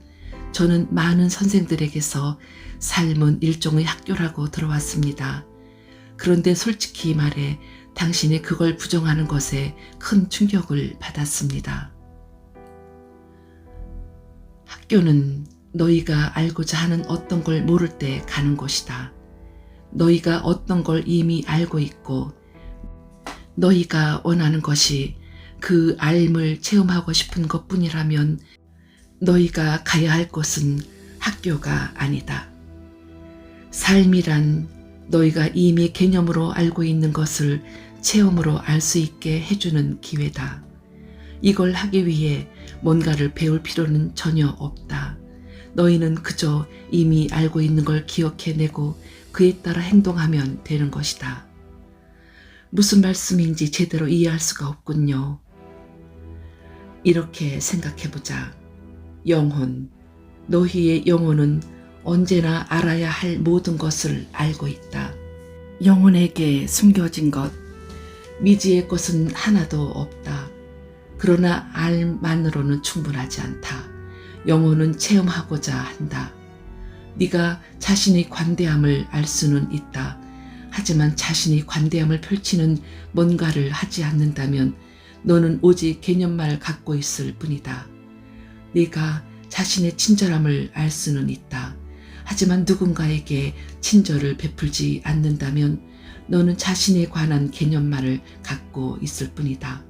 저는 많은 선생들에게서 삶은 일종의 학교라고 들어왔습니다. 그런데 솔직히 말해 당신이 그걸 부정하는 것에 큰 충격을 받았습니다. 학교는 너희가 알고자 하는 어떤 걸 모를 때 가는 곳이다. 너희가 어떤 걸 이미 알고 있고 너희가 원하는 것이 그 알을 체험하고 싶은 것뿐이라면 너희가 가야 할 곳은 학교가 아니다. 삶이란 너희가 이미 개념으로 알고 있는 것을 체험으로 알 수 있게 해주는 기회다. 이걸 하기 위해 뭔가를 배울 필요는 전혀 없다. 너희는 그저 이미 알고 있는 걸 기억해내고 그에 따라 행동하면 되는 것이다. 무슨 말씀인지 제대로 이해할 수가 없군요. 이렇게 생각해보자. 영혼, 너희의 영혼은 언제나 알아야 할 모든 것을 알고 있다. 영혼에게 숨겨진 것, 미지의 것은 하나도 없다. 그러나 알만으로는 충분하지 않다. 영혼은 체험하고자 한다. 네가 자신의 관대함을 알 수는 있다. 하지만 자신이 관대함을 펼치는 뭔가를 하지 않는다면 너는 오직 개념만 갖고 있을 뿐이다. 네가 자신의 친절함을 알 수는 있다. 하지만 누군가에게 친절을 베풀지 않는다면 너는 자신에 관한 개념만을 갖고 있을 뿐이다.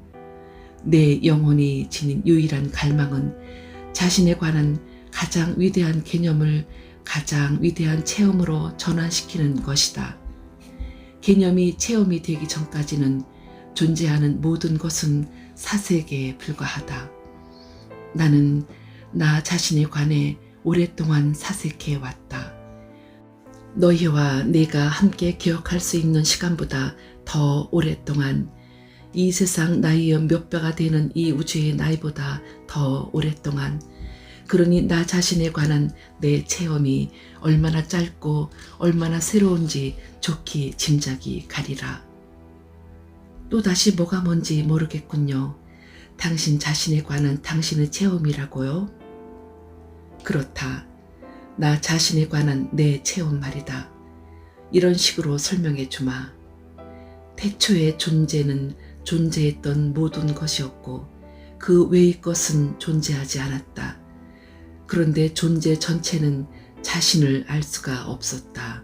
내 영혼이 지닌 유일한 갈망은 자신에 관한 가장 위대한 개념을 가장 위대한 체험으로 전환시키는 것이다. 개념이 체험이 되기 전까지는 존재하는 모든 것은 사색에 불과하다. 나는 나 자신에 관해 오랫동안 사색해 왔다. 너희와 내가 함께 기억할 수 있는 시간보다 더 오랫동안, 이 세상 나이의 몇 배가 되는 이 우주의 나이보다 더 오랫동안, 그러니 나 자신에 관한 내 체험이 얼마나 짧고 얼마나 새로운지 좋게 짐작이 가리라. 또다시 뭐가 뭔지 모르겠군요. 당신 자신에 관한 당신의 체험이라고요? 그렇다. 나 자신에 관한 내 체험 말이다. 이런 식으로 설명해 주마. 태초의 존재는 존재했던 모든 것이었고 그 외의 것은 존재하지 않았다. 그런데 존재 전체는 자신을 알 수가 없었다.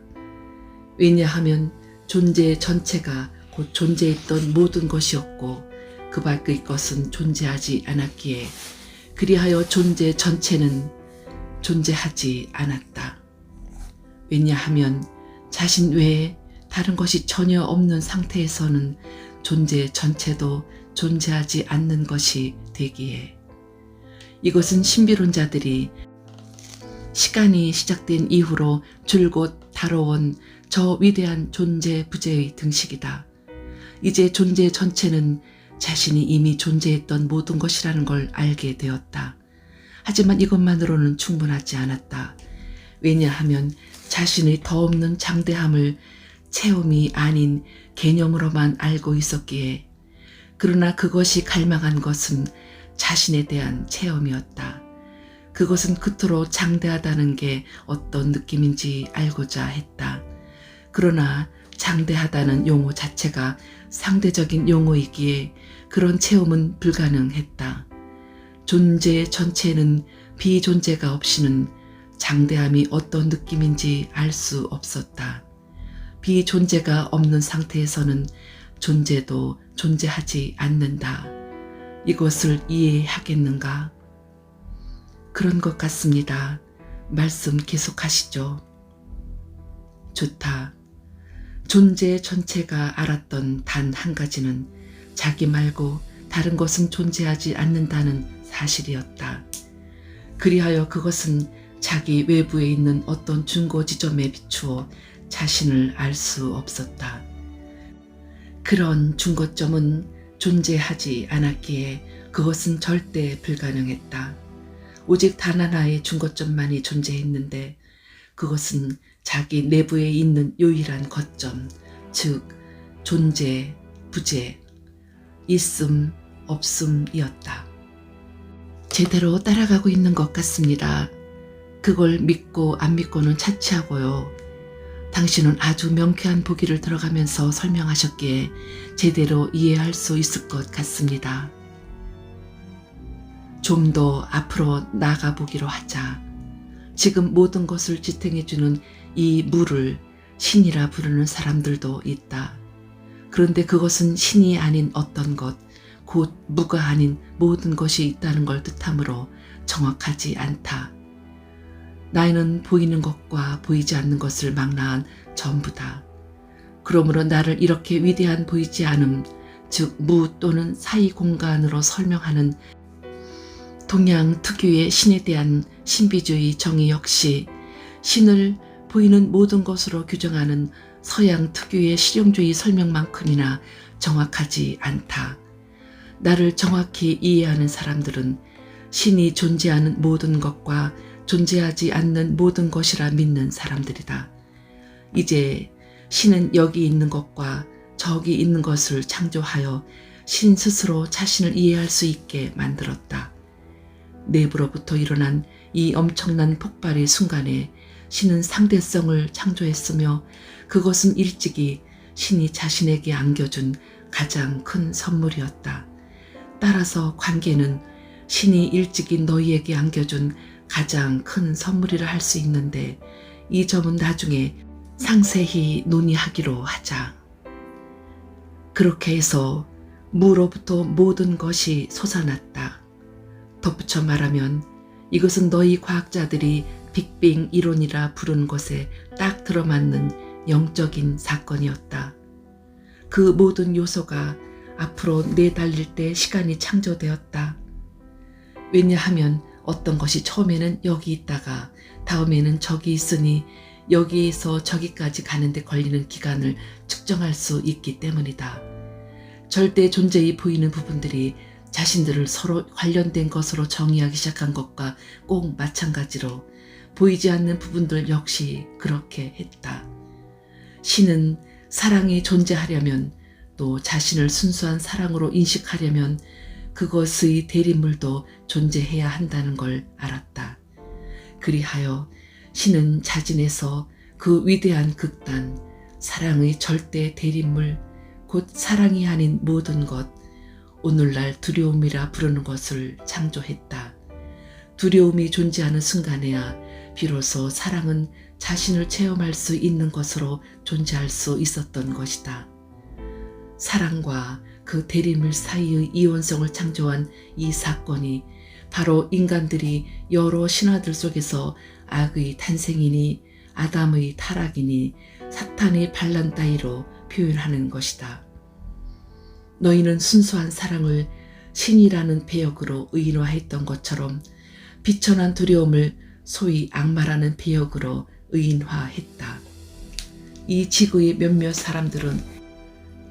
왜냐하면 존재 전체가 곧 존재했던 모든 것이었고 그 밖의 것은 존재하지 않았기에, 그리하여 존재 전체는 존재하지 않았다. 왜냐하면 자신 외에 다른 것이 전혀 없는 상태에서는 존재 전체도 존재하지 않는 것이 되기에. 이것은 신비론자들이 시간이 시작된 이후로 줄곧 다뤄온 저 위대한 존재 부재의 등식이다. 이제 존재 전체는 자신이 이미 존재했던 모든 것이라는 걸 알게 되었다. 하지만 이것만으로는 충분하지 않았다. 왜냐하면 자신의 더없는 장대함을 체험이 아닌 개념으로만 알고 있었기에. 그러나 그것이 갈망한 것은 자신에 대한 체험이었다. 그것은 그토록 장대하다는 게 어떤 느낌인지 알고자 했다. 그러나 장대하다는 용어 자체가 상대적인 용어이기에 그런 체험은 불가능했다. 존재 전체는 비존재가 없이는 장대함이 어떤 느낌인지 알 수 없었다. 비존재가 없는 상태에서는 존재도 존재하지 않는다. 이것을 이해하겠는가? 그런 것 같습니다. 말씀 계속하시죠. 좋다. 존재 전체가 알았던 단 한 가지는 자기 말고 다른 것은 존재하지 않는다는 사실이었다. 그리하여 그것은 자기 외부에 있는 어떤 중고 지점에 비추어 자신을 알 수 없었다. 그런 중고점은 존재하지 않았기에 그것은 절대 불가능했다. 오직 단 하나의 중고점만이 존재했는데 그것은 자기 내부에 있는 유일한 거점, 즉 존재, 부재, 있음, 없음이었다. 제대로 따라가고 있는 것 같습니다. 그걸 믿고 안 믿고는 차치하고요. 당신은 아주 명쾌한 보기를 들어가면서 설명하셨기에 제대로 이해할 수 있을 것 같습니다. 좀 더 앞으로 나아가 보기로 하자. 지금 모든 것을 지탱해주는 이 무를 신이라 부르는 사람들도 있다. 그런데 그것은 신이 아닌 어떤 것, 곧 무가 아닌 모든 것이 있다는 걸 뜻하므로 정확하지 않다. 나는 보이는 것과 보이지 않는 것을 망라한 전부다. 그러므로 나를 이렇게 위대한 보이지 않음, 즉 무 또는 사이 공간으로 설명하는 동양 특유의 신에 대한 신비주의 정의 역시 신을 보이는 모든 것으로 규정하는 서양 특유의 실용주의 설명만큼이나 정확하지 않다. 나를 정확히 이해하는 사람들은 신이 존재하는 모든 것과 존재하지 않는 모든 것이라 믿는 사람들이다. 이제 신은 여기 있는 것과 저기 있는 것을 창조하여 신 스스로 자신을 이해할 수 있게 만들었다. 내부로부터 일어난 이 엄청난 폭발의 순간에 신은 상대성을 창조했으며 그것은 일찍이 신이 자신에게 안겨준 가장 큰 선물이었다. 따라서 관계는 신이 일찍이 너희에게 안겨준 가장 큰 선물이라 할 수 있는데 이 점은 나중에 상세히 논의하기로 하자. 그렇게 해서 무로부터 모든 것이 솟아났다. 덧붙여 말하면 이것은 너희 과학자들이 빅뱅 이론이라 부르는 것에 딱 들어맞는 영적인 사건이었다. 그 모든 요소가 앞으로 내달릴 때 시간이 창조되었다. 왜냐하면 어떤 것이 처음에는 여기 있다가 다음에는 저기 있으니 여기에서 저기까지 가는데 걸리는 기간을 측정할 수 있기 때문이다. 절대 존재의 보이는 부분들이 자신들을 서로 관련된 것으로 정의하기 시작한 것과 꼭 마찬가지로 보이지 않는 부분들 역시 그렇게 했다. 신은 사랑이 존재하려면 또 자신을 순수한 사랑으로 인식하려면 그것의 대립물도 존재해야 한다는 걸 알았다. 그리하여 신은 자진해서 그 위대한 극단, 사랑의 절대 대립물, 곧 사랑이 아닌 모든 것, 오늘날 두려움이라 부르는 것을 창조했다. 두려움이 존재하는 순간에야 비로소 사랑은 자신을 체험할 수 있는 것으로 존재할 수 있었던 것이다. 사랑과 그 대립물 사이의 이원성을 창조한 이 사건이 바로 인간들이 여러 신화들 속에서 악의 탄생이니 아담의 타락이니 사탄의 반란 따위로 표현하는 것이다. 너희는 순수한 사랑을 신이라는 배역으로 의인화했던 것처럼 비천한 두려움을 소위 악마라는 배역으로 의인화했다. 이 지구의 몇몇 사람들은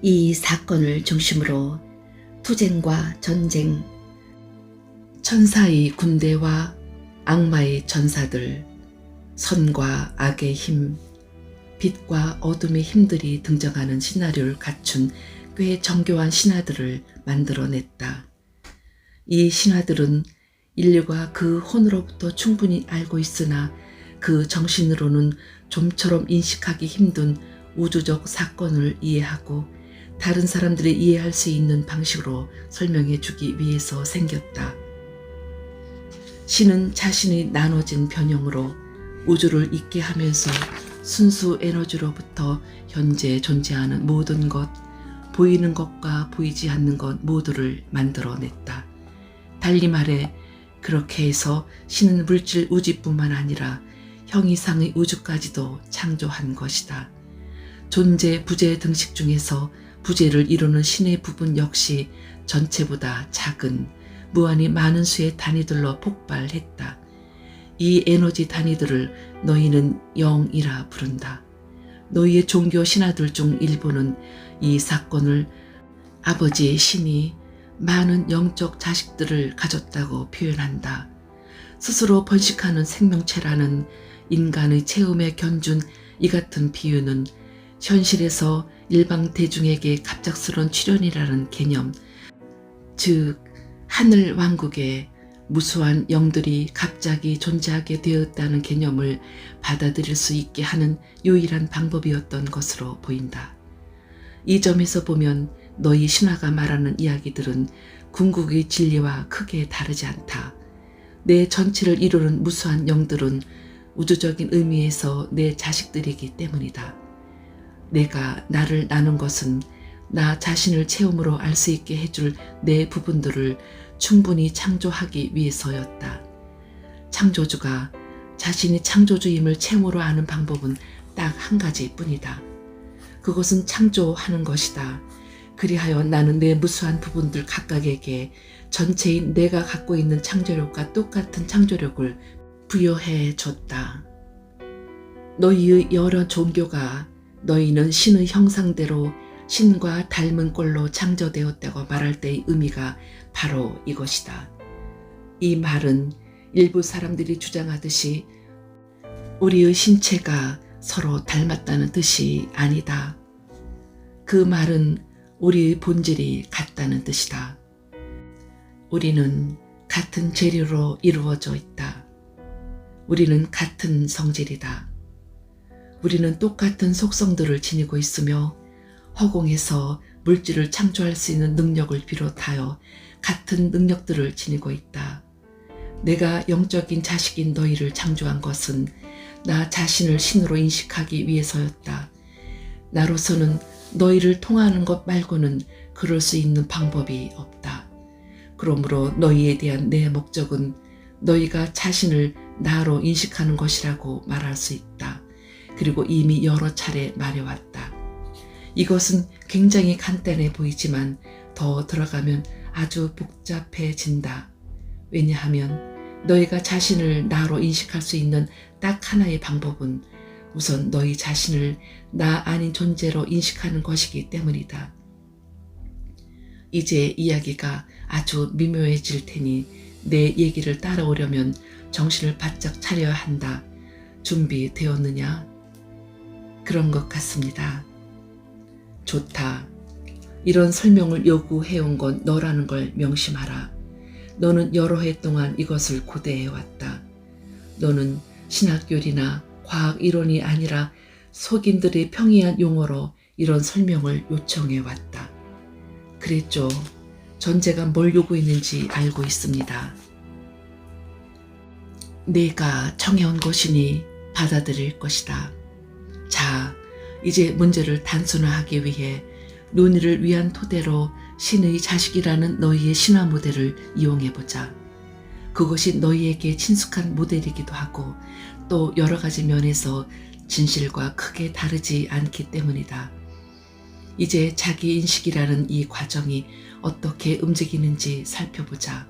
이 사건을 중심으로 투쟁과 전쟁, 천사의 군대와 악마의 전사들, 선과 악의 힘, 빛과 어둠의 힘들이 등장하는 시나리오를 갖춘 꽤 정교한 신화들을 만들어냈다. 이 신화들은 인류가 그 혼으로부터 충분히 알고 있으나 그 정신으로는 좀처럼 인식하기 힘든 우주적 사건을 이해하고 다른 사람들이 이해할 수 있는 방식으로 설명해 주기 위해서 생겼다. 신은 자신의 나눠진 변형으로 우주를 있게 하면서 순수 에너지로부터 현재 존재하는 모든 것, 보이는 것과 보이지 않는 것 모두를 만들어냈다. 달리 말해 그렇게 해서 신은 물질 우주뿐만 아니라 형이상의 우주까지도 창조한 것이다. 존재, 부재 등식 중에서 부재를 이루는 신의 부분 역시 전체보다 작은 무한히 많은 수의 단위들로 폭발했다. 이 에너지 단위들을 너희는 영이라 부른다. 너희의 종교 신화들 중 일부는 이 사건을 아버지의 신이 많은 영적 자식들을 가졌다고 표현한다. 스스로 번식하는 생명체라는 인간의 체험에 견준 이 같은 비유는 현실에서 일방 대중에게 갑작스러운 출현이라는 개념, 즉 하늘 왕국에 무수한 영들이 갑자기 존재하게 되었다는 개념을 받아들일 수 있게 하는 유일한 방법이었던 것으로 보인다. 이 점에서 보면 너희 신화가 말하는 이야기들은 궁극의 진리와 크게 다르지 않다. 내 전체를 이루는 무수한 영들은 우주적인 의미에서 내 자식들이기 때문이다. 내가 나를 나눈 것은 나 자신을 체험으로 알 수 있게 해줄 내 부분들을 충분히 창조하기 위해서였다. 창조주가 자신이 창조주임을 체험으로 아는 방법은 딱 한 가지뿐이다. 그것은 창조하는 것이다. 그리하여 나는 내 무수한 부분들 각각에게 전체인 내가 갖고 있는 창조력과 똑같은 창조력을 부여해 줬다. 너희의 여러 종교가 너희는 신의 형상대로 신과 닮은 꼴로 창조되었다고 말할 때의 의미가 바로 이것이다. 이 말은 일부 사람들이 주장하듯이 우리의 신체가 서로 닮았다는 뜻이 아니다. 그 말은 우리의 본질이 같다는 뜻이다. 우리는 같은 재료로 이루어져 있다. 우리는 같은 성질이다. 우리는 똑같은 속성들을 지니고 있으며 허공에서 물질을 창조할 수 있는 능력을 비롯하여 같은 능력들을 지니고 있다. 내가 영적인 자식인 너희를 창조한 것은 나 자신을 신으로 인식하기 위해서였다. 나로서는 너희를 통하는 것 말고는 그럴 수 있는 방법이 없다. 그러므로 너희에 대한 내 목적은 너희가 자신을 나로 인식하는 것이라고 말할 수 있다. 그리고 이미 여러 차례 말해왔다. 이것은 굉장히 간단해 보이지만 더 들어가면 아주 복잡해진다. 왜냐하면 너희가 자신을 나로 인식할 수 있는 딱 하나의 방법은 우선 너희 자신을 나 아닌 존재로 인식하는 것이기 때문이다. 이제 이야기가 아주 미묘해질 테니 내 얘기를 따라오려면 정신을 바짝 차려야 한다. 준비되었느냐? 그런 것 같습니다. 좋다. 이런 설명을 요구해온 건 너라는 걸 명심하라. 너는 여러 해 동안 이것을 고대해왔다. 너는 신학교리나 과학 이론이 아니라 속인들의 평이한 용어로 이런 설명을 요청해왔다. 그랬죠. 전제가 뭘 요구했는지 알고 있습니다. 내가 정해온 것이니 받아들일 것이다. 자, 이제 문제를 단순화하기 위해 논의를 위한 토대로 신의 자식이라는 너희의 신화 모델을 이용해보자. 그것이 너희에게 친숙한 모델이기도 하고 또 여러 가지 면에서 진실과 크게 다르지 않기 때문이다. 이제 자기 인식이라는 이 과정이 어떻게 움직이는지 살펴보자.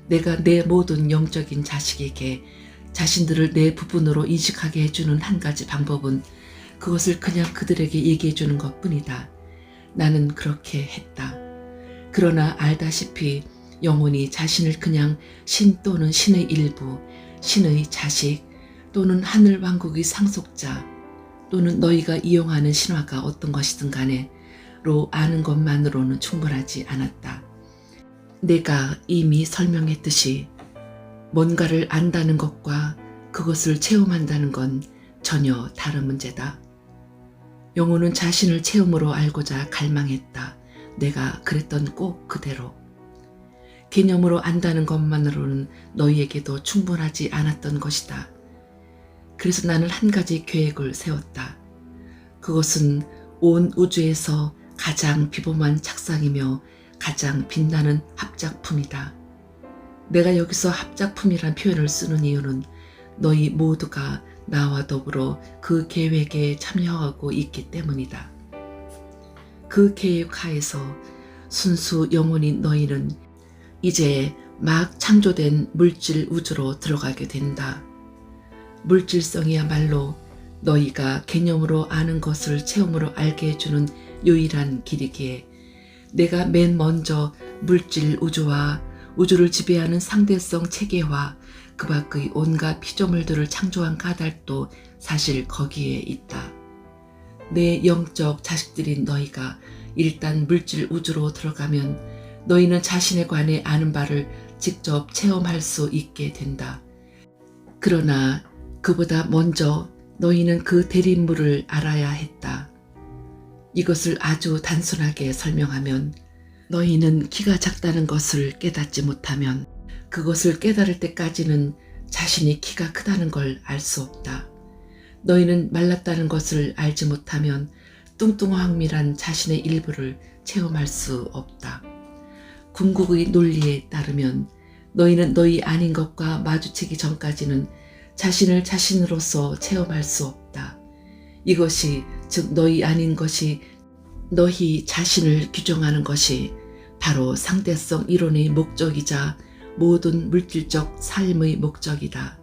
내가 내 모든 영적인 자식에게 자신들을 내 부분으로 인식하게 해주는 한 가지 방법은 그것을 그냥 그들에게 얘기해 주는 것 뿐이다. 나는 그렇게 했다. 그러나 알다시피 영혼이 자신을 그냥 신 또는 신의 일부, 신의 자식 또는 하늘 왕국의 상속자 또는 너희가 이용하는 신화가 어떤 것이든 간에로 아는 것만으로는 충분하지 않았다. 내가 이미 설명했듯이 뭔가를 안다는 것과 그것을 체험한다는 건 전혀 다른 문제다. 영혼은 자신을 체험으로 알고자 갈망했다. 내가 그랬던 꼭 그대로. 개념으로 안다는 것만으로는 너희에게도 충분하지 않았던 것이다. 그래서 나는 한 가지 계획을 세웠다. 그것은 온 우주에서 가장 비범한 착상이며 가장 빛나는 합작품이다. 내가 여기서 합작품이란 표현을 쓰는 이유는 너희 모두가 나와 더불어 그 계획에 참여하고 있기 때문이다. 그 계획 하에서 순수 영혼인 너희는 이제 막 창조된 물질 우주로 들어가게 된다. 물질성이야말로 너희가 개념으로 아는 것을 체험으로 알게 해주는 유일한 길이기에 내가 맨 먼저 물질 우주와 우주를 지배하는 상대성 체계와 그 밖의 온갖 피조물들을 창조한 까닭도 사실 거기에 있다. 내 영적 자식들인 너희가 일단 물질 우주로 들어가면 너희는 자신에 관해 아는 바를 직접 체험할 수 있게 된다. 그러나 그보다 먼저 너희는 그 대립물을 알아야 했다. 이것을 아주 단순하게 설명하면 너희는 키가 작다는 것을 깨닫지 못하면 그것을 깨달을 때까지는 자신이 키가 크다는 걸 알 수 없다. 너희는 말랐다는 것을 알지 못하면 뚱뚱황밀한 자신의 일부를 체험할 수 없다. 궁극의 논리에 따르면 너희는 너희 아닌 것과 마주치기 전까지는 자신을 자신으로서 체험할 수 없다. 이것이 즉 너희 아닌 것이 너희 자신을 규정하는 것이 바로 상대성 이론의 목적이자 모든 물질적 삶의 목적이다.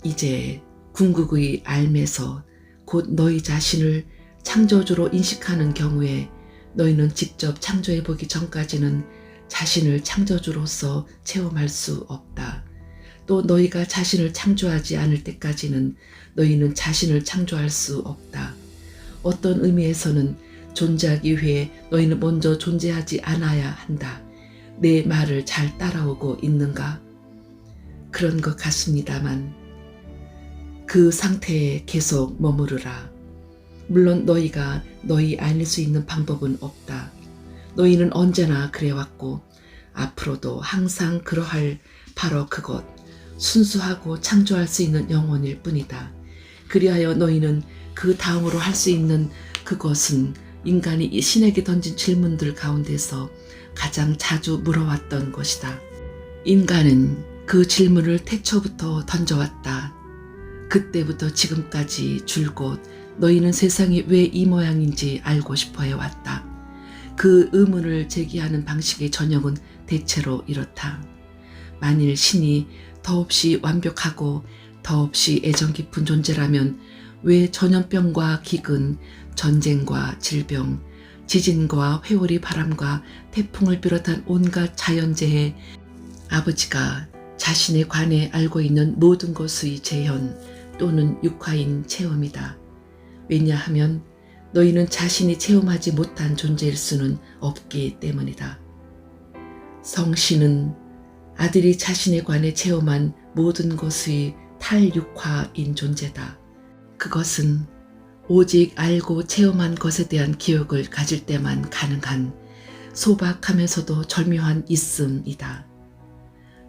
이제 궁극의 삶에서 곧 너희 자신을 창조주로 인식하는 경우에 너희는 직접 창조해보기 전까지는 자신을 창조주로서 체험할 수 없다. 또 너희가 자신을 창조하지 않을 때까지는 너희는 자신을 창조할 수 없다. 어떤 의미에서는 존재하기 위해 너희는 먼저 존재하지 않아야 한다. 내 말을 잘 따라오고 있는가? 그런 것 같습니다만 그 상태에 계속 머무르라. 물론 너희가 너희 아닐 수 있는 방법은 없다. 너희는 언제나 그래왔고 앞으로도 항상 그러할 바로 그것, 순수하고 창조할 수 있는 영혼일 뿐이다. 그리하여 너희는 그 다음으로 할 수 있는 그것은 인간이 신에게 던진 질문들 가운데서 가장 자주 물어왔던 것이다. 인간은 그 질문을 태초부터 던져왔다. 그때부터 지금까지 줄곧 너희는 세상이 왜 이 모양인지 알고 싶어 해왔다. 그 의문을 제기하는 방식의 전형은 대체로 이렇다. 만일 신이 더없이 완벽하고 더없이 애정 깊은 존재라면 왜 전염병과 기근, 전쟁과 질병, 지진과 회오리 바람과 태풍을 비롯한 온갖 자연재해, 아버지가 자신에 관해 알고 있는 모든 것의 재현 또는 육화인 체험이다. 왜냐하면 너희는 자신이 체험하지 못한 존재일 수는 없기 때문이다. 성신은 아들이 자신에 관해 체험한 모든 것의 탈육화인 존재다. 그것은 오직 알고 체험한 것에 대한 기억을 가질 때만 가능한 소박하면서도 절묘한 있음이다.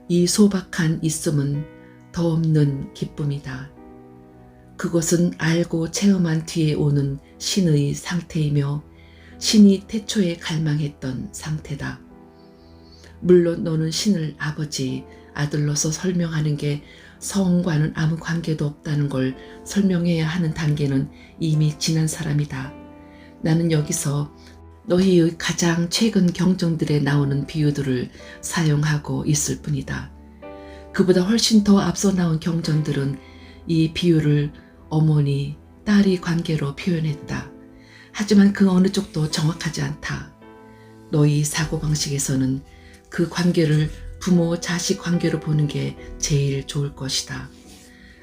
이 소박한 있음은 더 없는 기쁨이다. 그것은 알고 체험한 뒤에 오는 신의 상태이며 신이 태초에 갈망했던 상태다. 물론 너는 신을 아버지, 아들로서 설명하는 게 성과는 아무 관계도 없다는 걸 설명해야 하는 단계는 이미 지난 사람이다. 나는 여기서 너희의 가장 최근 경전들에 나오는 비유들을 사용하고 있을 뿐이다. 그보다 훨씬 더 앞서 나온 경전들은 이 비유를 어머니, 딸이 관계로 표현했다. 하지만 그 어느 쪽도 정확하지 않다. 너희 사고방식에서는 그 관계를 부모, 자식 관계로 보는 게 제일 좋을 것이다.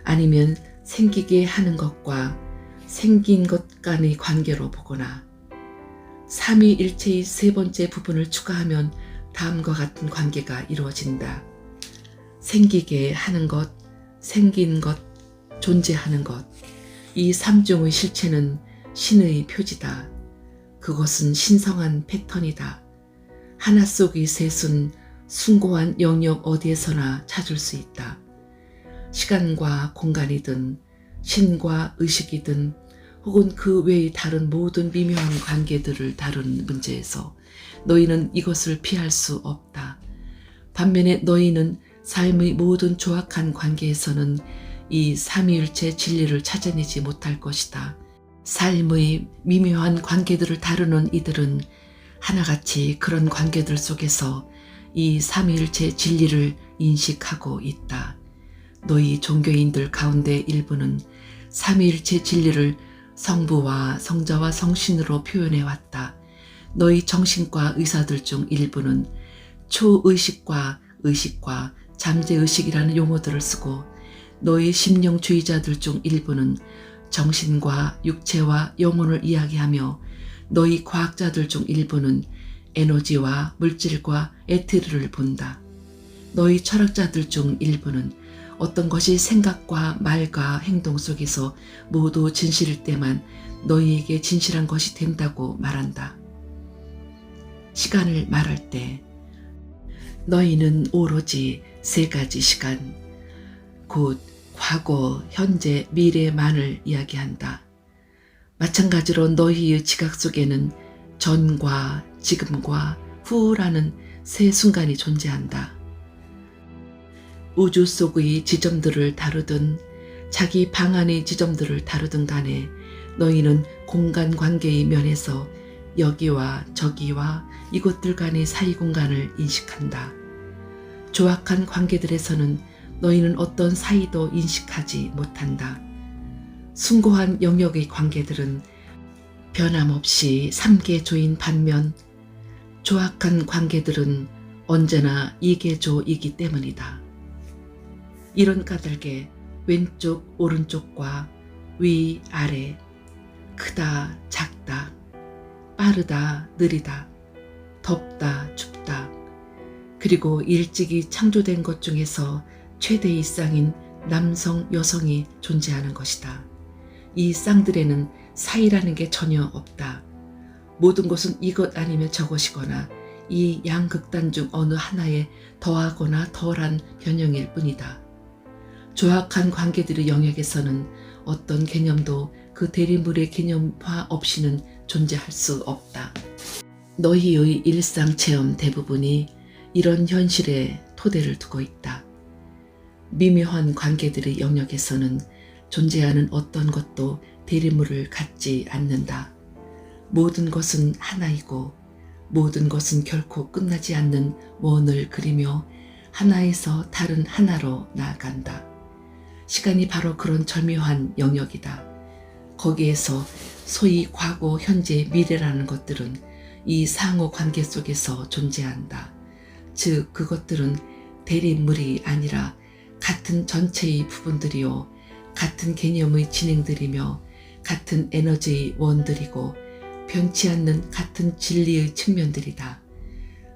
아니면 생기게 하는 것과 생긴 것 간의 관계로 보거나 삼위일체의 세 번째 부분을 추가하면 다음과 같은 관계가 이루어진다. 생기게 하는 것, 생긴 것, 존재하는 것. 이 삼종의 실체는 신의 표지다. 그것은 신성한 패턴이다. 하나 속의 셋은 숭고한 영역 어디에서나 찾을 수 있다. 시간과 공간이든 신과 의식이든 혹은 그 외의 다른 모든 미묘한 관계들을 다루는 문제에서 너희는 이것을 피할 수 없다. 반면에 너희는 삶의 모든 조악한 관계에서는 이 삼위일체 진리를 찾아내지 못할 것이다. 삶의 미묘한 관계들을 다루는 이들은 하나같이 그런 관계들 속에서 이 삼위일체 진리를 인식하고 있다. 너희 종교인들 가운데 일부는 삼위일체 진리를 성부와 성자와 성신으로 표현해왔다. 너희 정신과 의사들 중 일부는 초의식과 의식과 잠재의식이라는 용어들을 쓰고 너희 심령주의자들 중 일부는 정신과 육체와 영혼을 이야기하며 너희 과학자들 중 일부는 에너지와 물질과 에테르를 본다. 너희 철학자들 중 일부는 어떤 것이 생각과 말과 행동 속에서 모두 진실일 때만 너희에게 진실한 것이 된다고 말한다. 시간을 말할 때 너희는 오로지 세 가지 시간, 곧 과거, 현재, 미래만을 이야기한다. 마찬가지로 너희의 지각 속에는 전과 지금과 후라는 세 순간이 존재한다. 우주 속의 지점들을 다루든 자기 방 안의 지점들을 다루든 간에 너희는 공간 관계의 면에서 여기와 저기와 이곳들 간의 사이 공간을 인식한다. 조악한 관계들에서는 너희는 어떤 사이도 인식하지 못한다. 숭고한 영역의 관계들은 변함없이 삼계조인 반면 조악한 관계들은 언제나 이계조이기 때문이다. 이런 까닭에 왼쪽 오른쪽과 위 아래, 크다 작다, 빠르다 느리다, 덥다 춥다, 그리고 일찍이 창조된 것 중에서 최대의 쌍인 남성 여성이 존재하는 것이다. 이 쌍들에는 사이라는 게 전혀 없다. 모든 것은 이것 아니면 저것이거나 이 양극단 중 어느 하나에 더하거나 덜한 변형일 뿐이다. 조악한 관계들의 영역에서는 어떤 개념도 그 대리물의 개념화 없이는 존재할 수 없다. 너희의 일상체험 대부분이 이런 현실에 토대를 두고 있다. 미묘한 관계들의 영역에서는 존재하는 어떤 것도 대리물을 갖지 않는다. 모든 것은 하나이고 모든 것은 결코 끝나지 않는 원을 그리며 하나에서 다른 하나로 나아간다. 시간이 바로 그런 절묘한 영역이다. 거기에서 소위 과거, 현재, 미래라는 것들은 이 상호 관계 속에서 존재한다. 즉 그것들은 대리물이 아니라 같은 전체의 부분들이요 같은 개념의 진행들이며 같은 에너지의 원들이고 변치 않는 같은 진리의 측면들이다.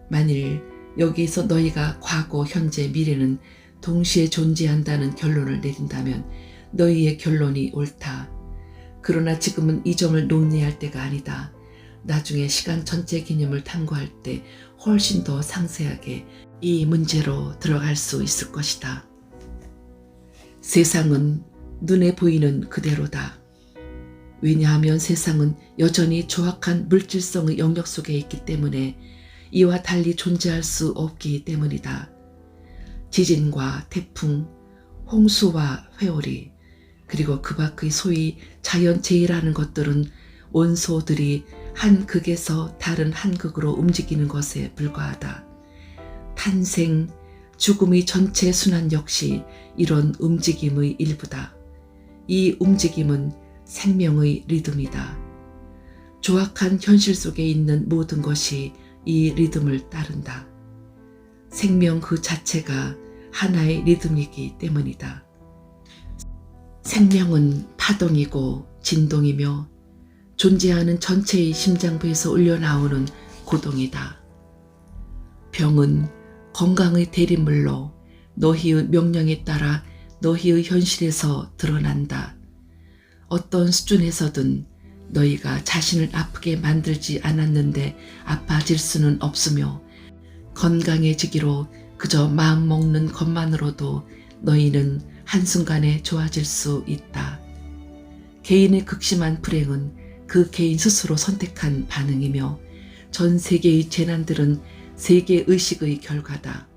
만일 여기에서 너희가 과거, 현재, 미래는 동시에 존재한다는 결론을 내린다면 너희의 결론이 옳다. 그러나 지금은 이 점을 논의할 때가 아니다. 나중에 시간 전체 개념을 탐구할 때 훨씬 더 상세하게 이 문제로 들어갈 수 있을 것이다. 세상은 눈에 보이는 그대로다. 왜냐하면 세상은 여전히 조악한 물질성의 영역 속에 있기 때문에 이와 달리 존재할 수 없기 때문이다. 지진과 태풍, 홍수와 회오리, 그리고 그 밖의 소위 자연재해라는 것들은 원소들이 한 극에서 다른 한 극으로 움직이는 것에 불과하다. 탄생, 죽음의 전체 순환 역시 이런 움직임의 일부다. 이 움직임은 생명의 리듬이다. 조악한 현실 속에 있는 모든 것이 이 리듬을 따른다. 생명 그 자체가 하나의 리듬이기 때문이다. 생명은 파동이고 진동이며 존재하는 전체의 심장부에서 울려나오는 고동이다. 병은 건강의 대립물로 너희의 명령에 따라 너희의 현실에서 드러난다. 어떤 수준에서든 너희가 자신을 아프게 만들지 않았는데 아파질 수는 없으며 건강해지기로 그저 마음먹는 것만으로도 너희는 한순간에 좋아질 수 있다. 개인의 극심한 불행은 그 개인 스스로 선택한 반응이며 전 세계의 재난들은 세계의식의 결과다.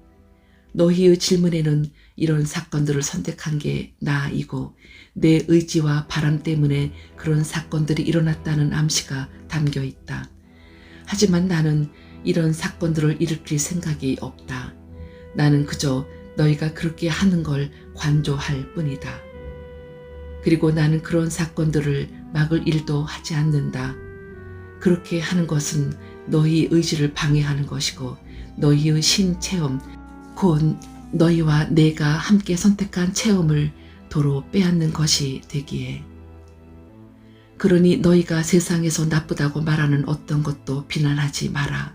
너희의 질문에는 이런 사건들을 선택한 게 나이고 내 의지와 바람 때문에 그런 사건들이 일어났다는 암시가 담겨 있다. 하지만 나는 이런 사건들을 일으킬 생각이 없다. 나는 그저 너희가 그렇게 하는 걸 관조할 뿐이다. 그리고 나는 그런 사건들을 막을 일도 하지 않는다. 그렇게 하는 것은 너희 의지를 방해하는 것이고 너희의 신체험, 곧 너희와 내가 함께 선택한 체험을 도로 빼앗는 것이 되기에. 그러니 너희가 세상에서 나쁘다고 말하는 어떤 것도 비난하지 마라.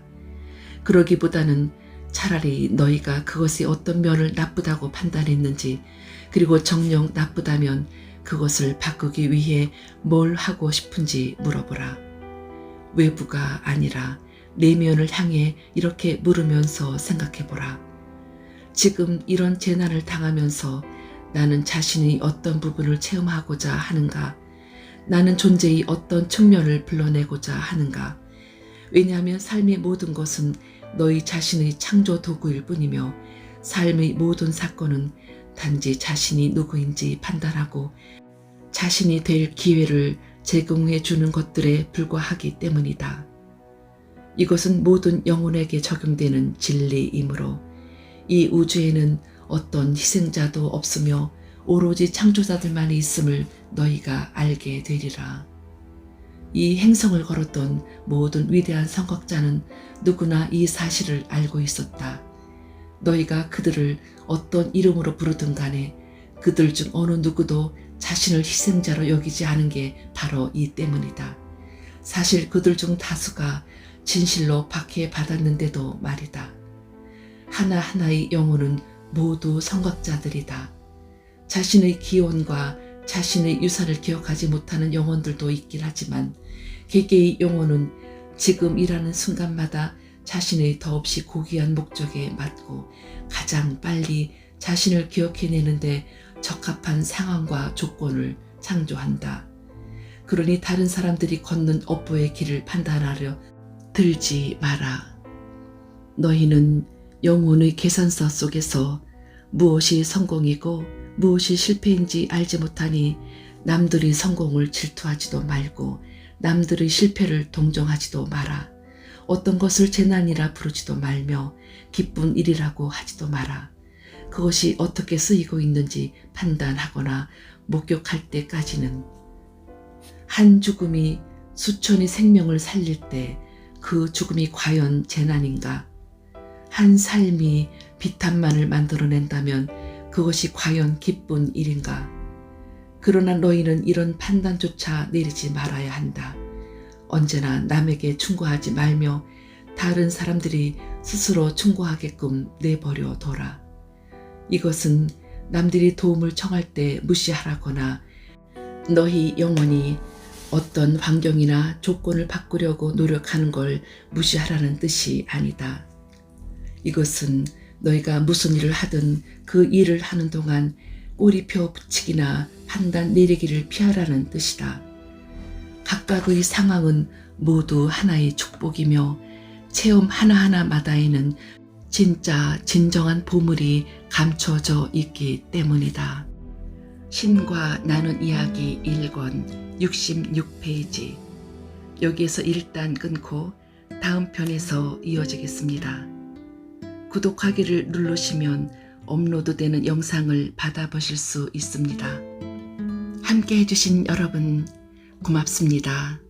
그러기보다는 차라리 너희가 그것이 어떤 면을 나쁘다고 판단했는지, 그리고 정녕 나쁘다면 그것을 바꾸기 위해 뭘 하고 싶은지 물어보라. 외부가 아니라 내면을 향해 이렇게 물으면서 생각해보라. 지금 이런 재난을 당하면서 나는 자신의 어떤 부분을 체험하고자 하는가? 나는 존재의 어떤 측면을 불러내고자 하는가? 왜냐하면 삶의 모든 것은 너희 자신의 창조 도구일 뿐이며 삶의 모든 사건은 단지 자신이 누구인지 판단하고 자신이 될 기회를 제공해 주는 것들에 불과하기 때문이다. 이것은 모든 영혼에게 적용되는 진리이므로 이 우주에는 어떤 희생자도 없으며 오로지 창조자들만이 있음을 너희가 알게 되리라. 이 행성을 걸었던 모든 위대한 선각자는 누구나 이 사실을 알고 있었다. 너희가 그들을 어떤 이름으로 부르든 간에 그들 중 어느 누구도 자신을 희생자로 여기지 않은 게 바로 이 때문이다. 사실 그들 중 다수가 진실로 박해받았는데도 말이다. 하나하나의 영혼은 모두 선각자들이다. 자신의 기원과 자신의 유산을 기억하지 못하는 영혼들도 있긴 하지만 개개의 영혼은 지금 일하는 순간마다 자신의 더없이 고귀한 목적에 맞고 가장 빨리 자신을 기억해내는데 적합한 상황과 조건을 창조한다. 그러니 다른 사람들이 걷는 업보의 길을 판단하려 들지 마라. 너희는 영혼의 계산서 속에서 무엇이 성공이고 무엇이 실패인지 알지 못하니 남들의 성공을 질투하지도 말고 남들의 실패를 동정하지도 마라. 어떤 것을 재난이라 부르지도 말며 기쁜 일이라고 하지도 마라. 그것이 어떻게 쓰이고 있는지 판단하거나 목격할 때까지는. 한 죽음이 수천의 생명을 살릴 때 그 죽음이 과연 재난인가? 한 삶이 비탄만을 만들어낸다면 그것이 과연 기쁜 일인가? 그러나 너희는 이런 판단조차 내리지 말아야 한다. 언제나 남에게 충고하지 말며 다른 사람들이 스스로 충고하게끔 내버려 둬라. 이것은 남들이 도움을 청할 때 무시하라거나 너희 영혼이 어떤 환경이나 조건을 바꾸려고 노력하는 걸 무시하라는 뜻이 아니다. 이것은 너희가 무슨 일을 하든 그 일을 하는 동안 꼬리표 붙이기나 판단 내리기를 피하라는 뜻이다. 각각의 상황은 모두 하나의 축복이며 체험 하나하나마다에는 진짜 진정한 보물이 감춰져 있기 때문이다. 신과 나눈 이야기 1권 66페이지. 여기에서 일단 끊고 다음 편에서 이어지겠습니다. 구독하기를 누르시면 업로드되는 영상을 받아보실 수 있습니다. 함께 해주신 여러분 고맙습니다.